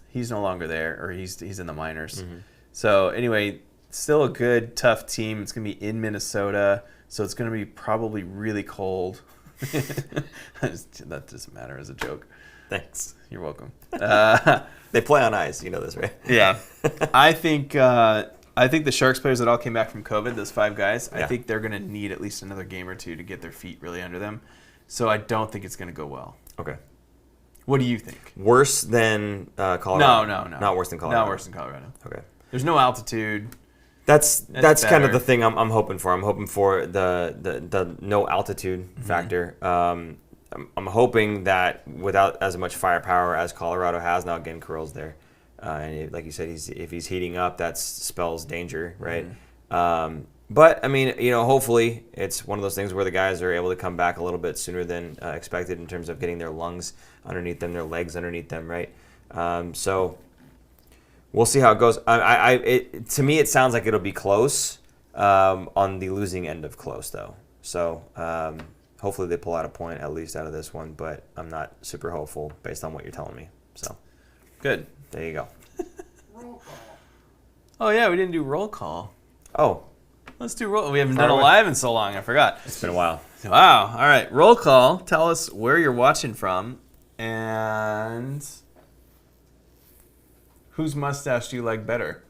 he's no longer there, or he's in the minors. So anyway, still a good, tough team. It's going to be in Minnesota, so it's going to be probably really cold. That doesn't matter as a joke. Thanks. You're welcome. They play on ice. You know this, right? Yeah. I think the Sharks players that all came back from COVID, those 5 guys, I think they're going to need at least another game or 2 to get their feet really under them. So I don't think it's going to go well. Okay. What do you think? Worse than Colorado? No. Not worse than Colorado? Not worse than Colorado. Okay. There's no altitude. That's kind of the thing I'm hoping for. I'm hoping for the no altitude factor. I'm hoping that without as much firepower as Colorado has now, again, Krill's there, and like you said, if he's heating up, that spells danger, right? But I mean, hopefully it's one of those things where the guys are able to come back a little bit sooner than expected in terms of getting their lungs underneath them, their legs underneath them, right? So we'll see how it goes. To me, it sounds like it'll be close on the losing end of close, though. So hopefully they pull out a point at least out of this one, but I'm not super hopeful based on what you're telling me. So good. There you go. Roll call. Oh yeah, we didn't do roll call. Oh, let's do roll. We haven't done a live in so long. I forgot. It's been a while. Wow. All right. Roll call. Tell us where you're watching from and whose mustache do you like better?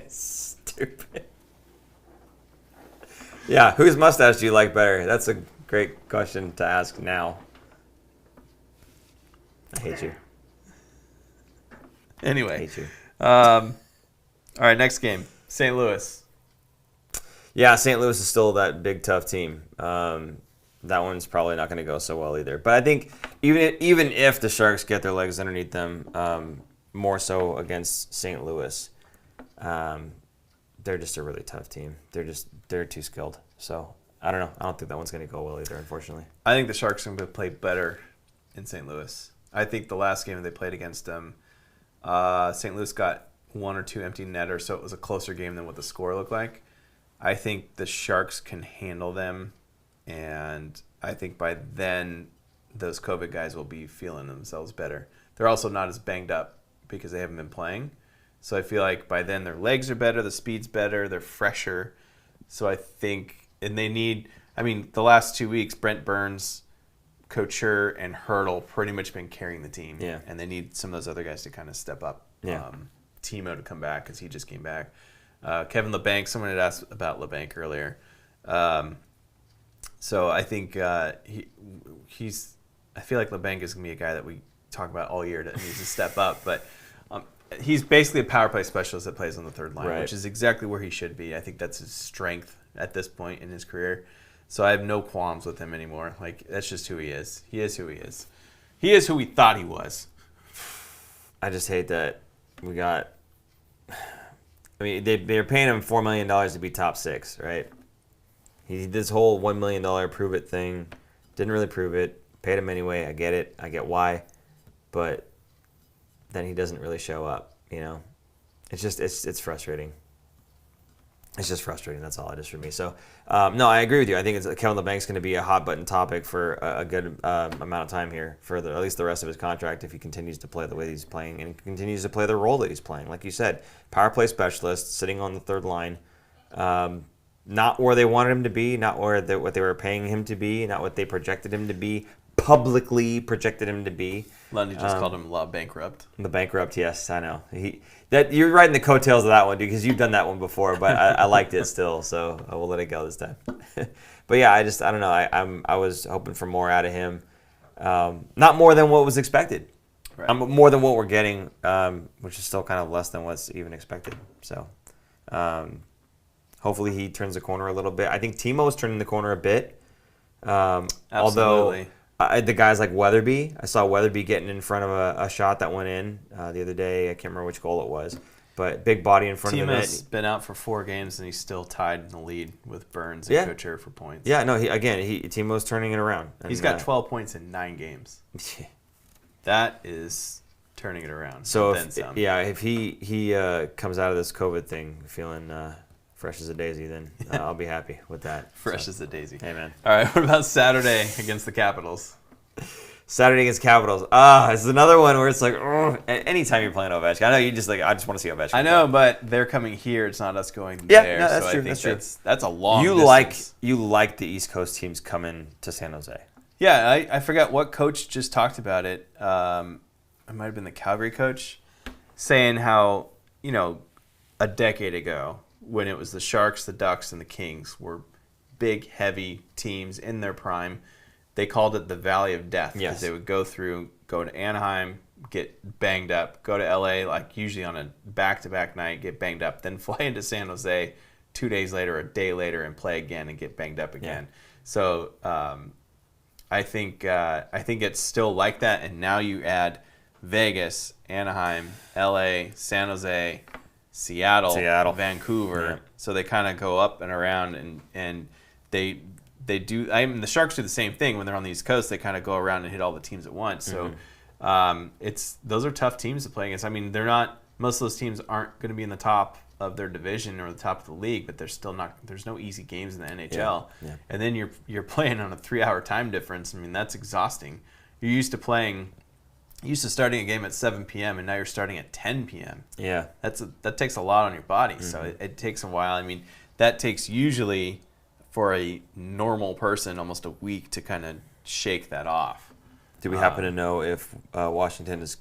Stupid. Yeah, whose mustache do you like better? That's a great question to ask now. I hate you. Anyway. I hate you. All right, next game. St. Louis. Yeah, St. Louis is still that big, tough team. That one's probably not going to go so well either. But I think even if the Sharks get their legs underneath them, more so against St. Louis, they're just a really tough team. They're too skilled. So I don't know. I don't think that one's going to go well either, unfortunately. I think the Sharks are going to play better in St. Louis. I think the last game they played against them, St. Louis got 1 or 2 empty netters, so it was a closer game than what the score looked like. I think the Sharks can handle them, and I think by then those COVID guys will be feeling themselves better. They're also not as banged up because they haven't been playing. So I feel like by then their legs are better, the speed's better, they're fresher. So I think, and they need, the last 2 weeks, Brent Burns, Couture, and Hurdle pretty much been carrying the team. Yeah. And they need some of those other guys to kind of step up. Yeah. Timo to come back because he just came back. Kevin LeBanc, someone had asked about LeBanc earlier. So I think he's. I feel like LeBanc is going to be a guy that we talk about all year that needs to step up. But he's basically a power play specialist that plays on the third line, right, which is exactly where he should be. I think that's his strength at this point in his career. So I have no qualms with him anymore. Like, that's just who he is. He is who he is. He is who we thought he was. I just hate that we got. They're paying him $4 million to be top 6, right? He did this whole $1 million prove it thing. Didn't really prove it. Paid him anyway. I get it. I get why. But then he doesn't really show up, It's just, it's frustrating. It's just frustrating. That's all it is for me. So, no, I agree with you. I think Kevin LeBanc's going to be a hot button topic for a good amount of time here, for at least the rest of his contract, if he continues to play the way he's playing and continues to play the role that he's playing. Like you said, power play specialist, sitting on the third line, not where they wanted him to be, not what they were paying him to be, not what they projected him to be, publicly projected him to be. Lundy just called him La Bankrupt. The bankrupt, yes, I know. You're riding the coattails of that one, dude, because you've done that one before, but I liked it still, so I will let it go this time. But yeah, I don't know. I was hoping for more out of him, not more than what was expected, right. More than what we're getting, which is still kind of less than what's even expected. So, hopefully he turns the corner a little bit. I think Timo's turning the corner a bit, although. The guys like Weatherby, I saw Weatherby getting in front of a shot that went in the other day. I can't remember which goal it was, but big body in front of the net. Timo's been out for 4 games and he's still tied in the lead with Burns and Couture for points. Yeah, no, Timo's turning it around. And, he's got 12 points in 9 games. That is turning it around. So if he comes out of this COVID thing feeling fresh as a daisy, then I'll be happy with that. Fresh as a daisy. Hey, man. All right, what about Saturday against the Capitals? Saturday against Capitals. It's another one where it's like, anytime you're playing Ovechkin. I know you just I just want to see Ovechkin. I know, but they're coming here. It's not us going there. Yeah, that's so true. I think That's true. That's a long distance. You like the East Coast teams coming to San Jose. Yeah, I forgot what coach just talked about it. It might have been the Calgary coach, saying how, a decade ago, when it was the Sharks, the Ducks, and the Kings were big, heavy teams in their prime, they called it the Valley of Death because they would go to Anaheim, get banged up, go to LA, usually on a back-to-back night, get banged up, then fly into San Jose 2 days later, a day later, and play again and get banged up again. Yeah. So I think it's still like that, and now you add Vegas, Anaheim, LA, San Jose, Seattle, Vancouver. Yeah. So they kind of go up and around, and they do. The Sharks do the same thing when they're on the East Coast. They kind of go around and hit all the teams at once. So those are tough teams to play against. They're not. Most of those teams aren't going to be in the top of their division or the top of the league, but there's still not. There's no easy games in the NHL. Yeah. Yeah. And then you're playing on a 3-hour time difference. That's exhausting. You're used to starting a game at 7 p.m. and now you're starting at 10 p.m. Yeah, that takes a lot on your body. Mm-hmm. So it takes a while. That takes usually for a normal person almost a week to kind of shake that off. Do we happen to know if Washington is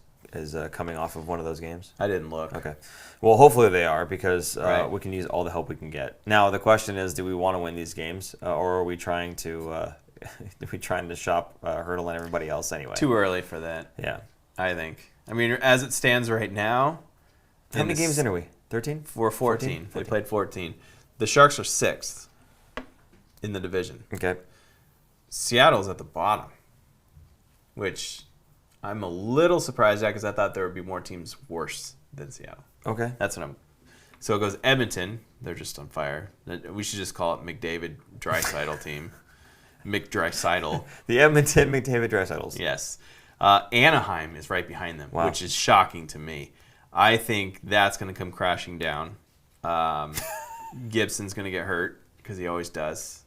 coming off of one of those games? I didn't look. Okay. Well, hopefully they are because we can use all the help we can get. Now the question is, do we want to win these games or are we trying to shop Hurdle and everybody else anyway? Too early for that. Yeah. I think. As it stands right now. How many games in are we? 13? We're 14. They played 14. The Sharks are 6th in the division. Okay. Seattle's at the bottom, which I'm a little surprised at because I thought there would be more teams worse than Seattle. Okay. That's what I'm. So it goes Edmonton. They're just on fire. We should just call it McDavid Draisaitl team. McDraisaitl. The Edmonton McDavid Draisaitl's. Yes. Anaheim is right behind them, Wow. which is shocking to me. I think that's going to come crashing down. Gibson's going to get hurt because he always does.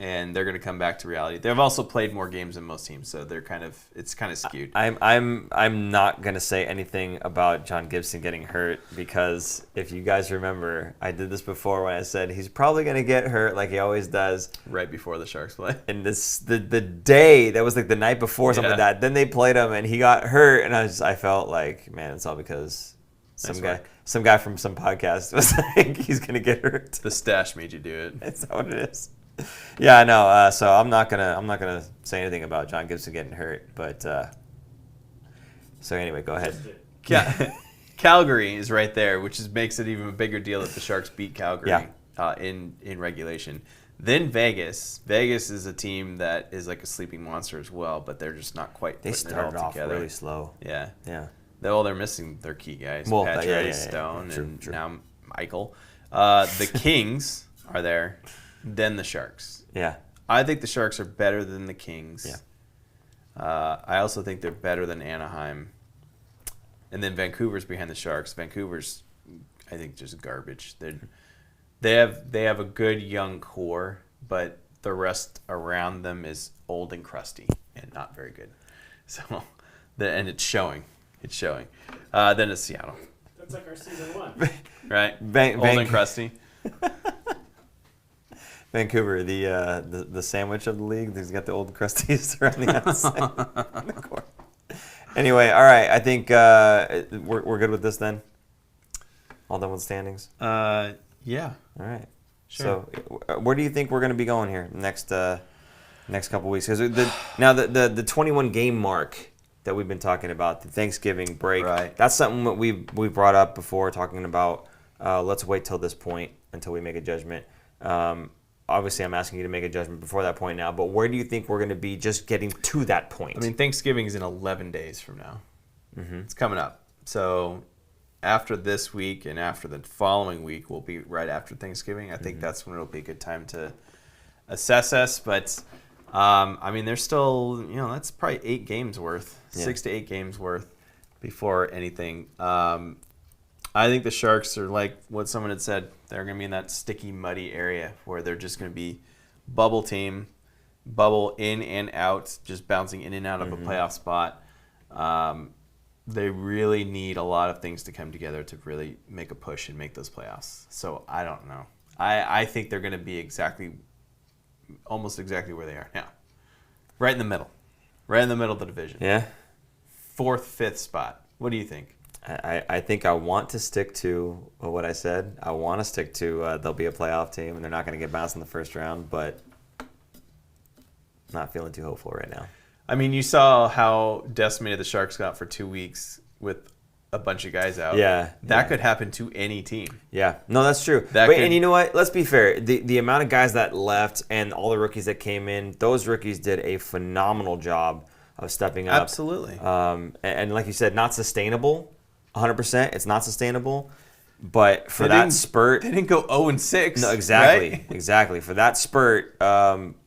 And they're going to come back to reality. They've also played more games than most teams, so it's kind of skewed. I'm not gonna say anything about John Gibson getting hurt because if you guys remember, I did this before when I said he's probably gonna get hurt like he always does. Right before the Sharks play. And the day that was like the night before something like that. Then they played him and he got hurt, and I felt like, man, it's all because some guy from some podcast was like he's gonna get hurt. The stash made you do it. That's not what it is. Yeah, I know. So I'm not gonna say anything about John Gibson getting hurt. But so anyway, go ahead. Calgary is right there, which makes it even a bigger deal that the Sharks beat Calgary Yeah. In regulation. Then Vegas. Vegas is a team that is like a sleeping monster as well, but they're just not quite. They putting it all started off together. really slow. Yeah. Yeah. They're missing their key guys. Well, Patrick, Stone, True. now Michael. The Kings are there. Then the Sharks. Yeah. I think the Sharks are better than the Kings. Yeah. I also think they're better than Anaheim. And then Vancouver's behind the Sharks. Vancouver's, I think, just garbage. They have a good young core, but the rest around them is old and crusty and not very good. So, and it's showing. It's showing. Then it's Seattle. That's like our season 1. Right? Old and crusty. Vancouver, the sandwich of the league. He's got the old crusties around the outside. The core. Anyway, all right. I think we're good with this then. All done with standings. Yeah. All right. Sure. So, where do you think we're going to be going here next couple weeks? Because the 21 game mark that we've been talking about, the Thanksgiving break, right. That's something that we brought up before, talking about. Let's wait till this point until we make a judgment. Obviously, I'm asking you to make a judgment before that point now, but where do you think we're going to be just getting to that point? I mean, Thanksgiving is in 11 days from now. Mm-hmm. It's coming up. So after this week and after the following week will be right after Thanksgiving. I think that's when it'll be a good time to assess us. But, I mean, there's still, that's probably 8 games worth, 6 to 8 games worth before anything. I think the Sharks are like what someone had said. They're going to be in that sticky, muddy area where they're just going to be bubble team, bubble in and out, just bouncing in and out of a playoff spot. They really need a lot of things to come together to really make a push and make those playoffs. So I don't know. I think they're going to be almost exactly where they are now. Right in the middle. Right in the middle of the division. Yeah. 4th, 5th spot. What do you think? I think I want to stick to what I said. I want to stick to they'll be a playoff team and they're not going to get bounced in the first round, but not feeling too hopeful right now. I mean, you saw how decimated the Sharks got for 2 weeks with a bunch of guys out. Yeah. That could happen to any team. Yeah. No, that's true. And you know what? Let's be fair. The amount of guys that left and all the rookies that came in, those rookies did a phenomenal job of stepping up. Absolutely. And like you said, not sustainable. 100%. It's not sustainable. But for that spurt. They didn't go 0-6. No, exactly. Right? Exactly. For that spurt,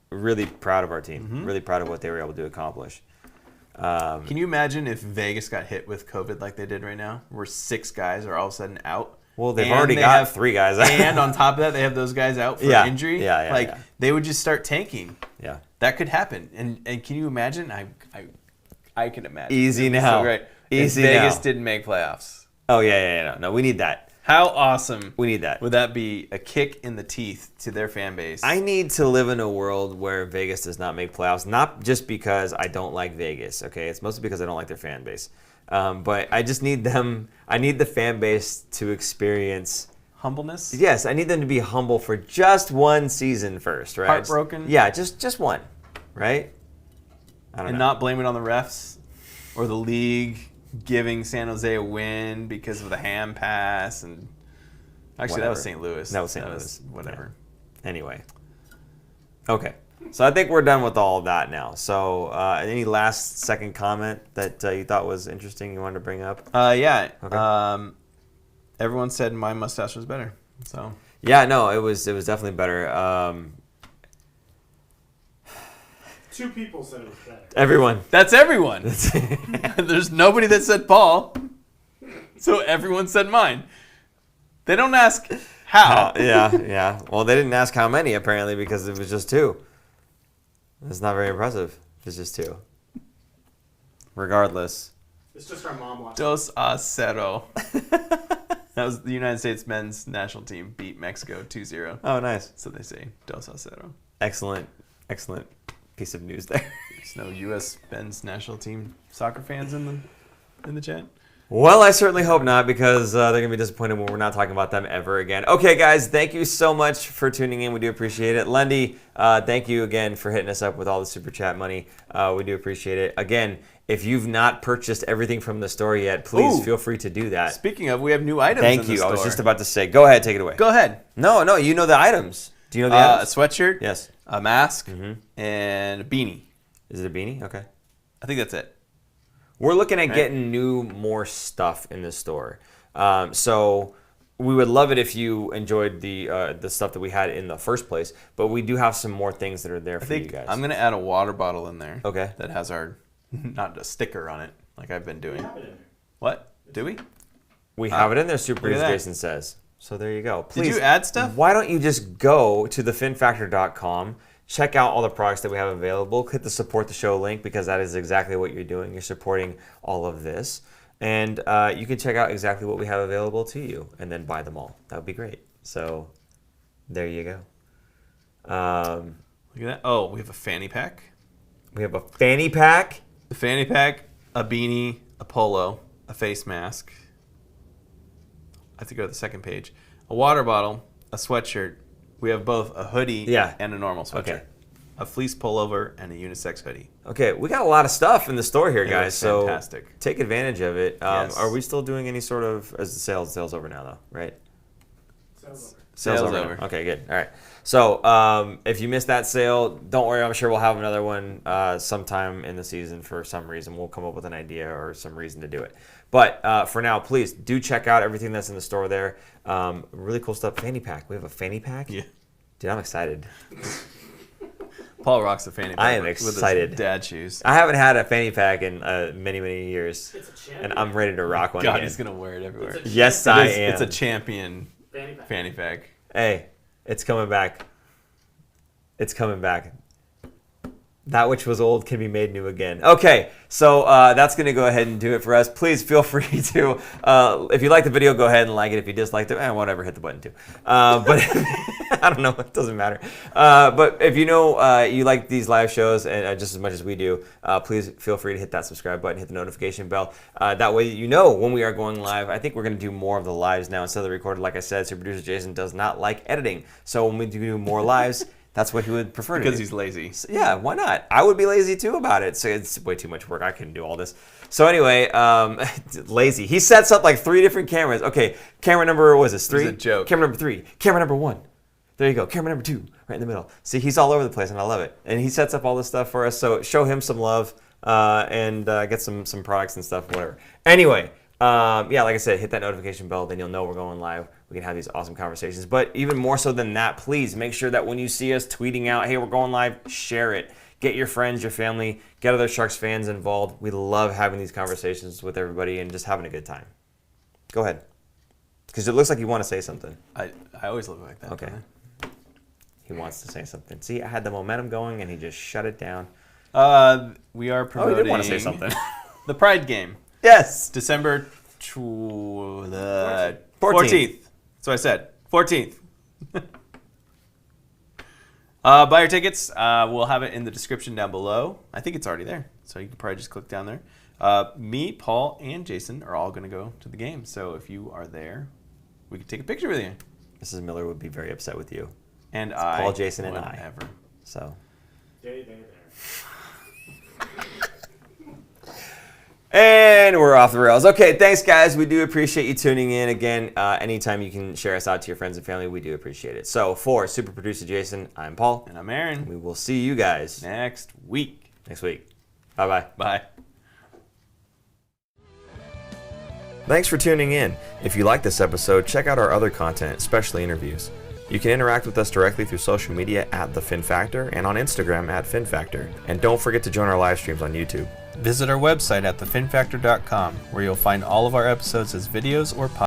really proud of our team. Really proud of what they were able to accomplish. Can you imagine if Vegas got hit with COVID like they did right now, where 6 guys are all of a sudden out? Well, they've already got 3 guys out. And on top of that, they have those guys out for injury. Yeah. They would just start tanking. Yeah. That could happen. And can you imagine? I can imagine. Easy now. So great. Easy if Vegas now. didn't make playoffs. Oh, yeah. No, we need that. How awesome We need that. would that be? A kick in the teeth to their fan base. I need to live in a world where Vegas does not make playoffs, not just because I don't like Vegas, okay? It's mostly because I don't like their fan base. But I just need I need the fan base to experience humbleness? Yes, I need them to be humble for just one season first, right? Heartbroken? Yeah, just one, right? I don't know. And not blame it on the refs or the league giving San Jose a win because of the ham pass and Actually, that was St. Louis. That was St. Louis. Whatever. Yeah. Anyway. Okay. So I think we're done with all of that now. So any last second comment that you thought was interesting you wanted to bring up? Yeah. Okay. Everyone said my mustache was better. So. Yeah, no, it was definitely better. 2 people said it was better. Everyone. That's everyone. There's nobody that said Paul. So everyone said mine. They don't ask how. Yeah. Well, they didn't ask how many, apparently, because it was just 2. That's not very impressive. It's just 2. Regardless. It's just our mom watching. Dos a cero. That was the United States men's national team beat Mexico 2-0. Oh, nice. So they say dos a cero. Excellent piece of news there. There's no U.S. men's national team soccer fans in the chat. Well, I certainly hope not, because they're going to be disappointed when we're not talking about them ever again. Okay, guys, thank you so much for tuning in. We do appreciate it. Lundy, thank you again for hitting us up with all the Super Chat money. We do appreciate it. Again, if you've not purchased everything from the store yet, please feel free to do that. Speaking of, we have new items Thank in the you. store. I was just about to say. Go ahead, take it away. Go ahead. No, you know the items. Do you know the A items? sweatshirt, Yes. a mask, and a beanie. Is it a beanie? Okay. I think that's it. We're looking at getting more stuff in the store. So we would love it if you enjoyed the stuff that we had in the first place. But we do have some more things that are there for you guys. I'm going to add a water bottle in there. Okay. That has our, not a sticker on it, like I've been doing. We have it in there. What? Do we? We have it in there, Super, look as at that. Jason says. So there you go. Please, Did you add stuff? Why don't you just go to thefinfactor.com, check out all the products that we have available, click the support the show link, because that is exactly what you're doing. You're supporting all of this. And you can check out exactly what we have available to you and then buy them all. That would be great. So there you go. Look at that. Oh, we have a fanny pack. We have a fanny pack. A fanny pack, a beanie, a polo, a face mask. I have to go to the second page. A water bottle, a sweatshirt. We have both a hoodie and a normal sweatshirt. Okay. A fleece pullover and a unisex hoodie. Okay, we got a lot of stuff in the store here, guys. So fantastic. take advantage of it. Yes. Are we still doing any sort of as the sales over now though, right? Sales over. Sales over. Okay, good. All right. So if you missed that sale, don't worry. I'm sure we'll have another one sometime in the season for some reason. We'll come up with an idea or some reason to do it. But for now, please do check out everything that's in the store there. Really cool stuff. Fanny pack. We have a fanny pack? Yeah. Dude, I'm excited. Paul rocks the fanny pack. I am with his excited. dad shoes. I haven't had a fanny pack in many, many years. It's a champion. And I'm ready to rock one God, again. he's going to wear it everywhere. It's a Yes, It I is- am. It's a champion fanny pack. fanny pack. Hey, it's coming back. It's coming back. That which was old can be made new again. Okay, so that's going to go ahead and do it for us. Please feel free to, if you like the video, go ahead and like it. If you disliked it, whatever, hit the button too. But I don't know, it doesn't matter. But if you know you like these live shows and just as much as we do, please feel free to hit that subscribe button, hit the notification bell. That way you know when we are going live. I think we're going to do more of the lives now instead of the recorded. Like I said, so producer Jason does not like editing. So when we do more lives, that's what he would prefer to do. Because he's lazy. So, yeah, why not? I would be lazy too about it. So it's way too much work. I couldn't do all this. So anyway, lazy. He sets up like 3 different cameras. Okay, camera number, what was this? 3? It was a joke. Camera number 3. Camera number 1. There you go. Camera number 2, right in the middle. See, he's all over the place, and I love it. And he sets up all this stuff for us. So show him some love and get some products and stuff, whatever. Anyway, yeah, like I said, hit that notification bell. Then you'll know we're going live. We can have these awesome conversations. But even more so than that, please make sure that when you see us tweeting out, hey, we're going live, share it. Get your friends, your family, get other Sharks fans involved. We love having these conversations with everybody and just having a good time. Go ahead. Because it looks like you want to say something. I always look like that. Okay. don't He wants to say something. See, I had the momentum going and he just shut it down. I? We are Oh, promoting he did want to say something. the Pride game. Yes. December 14th. 14th. That's what I said. 14th. Buy your tickets. We'll have it in the description down below. I think it's already there, so you can probably just click down there. Me, Paul, and Jason are all going to go to the game. So if you are there, we can take a picture with you. Mrs. Miller would be very upset with you. And Paul, Jason, and I. whatever. So. There. And we're off the rails. Okay, thanks, guys. We do appreciate you tuning in. Again, anytime you can share us out to your friends and family, we do appreciate it. So, for Super Producer Jason, I'm Paul. And I'm Aaron. We will see you guys Next week. Bye-bye. Bye. Thanks for tuning in. If you like this episode, check out our other content, especially interviews. You can interact with us directly through social media at The Fin Factor and on Instagram at Fin Factor. And don't forget to join our live streams on YouTube. Visit our website at thefinfactor.com, where you'll find all of our episodes as videos or podcasts.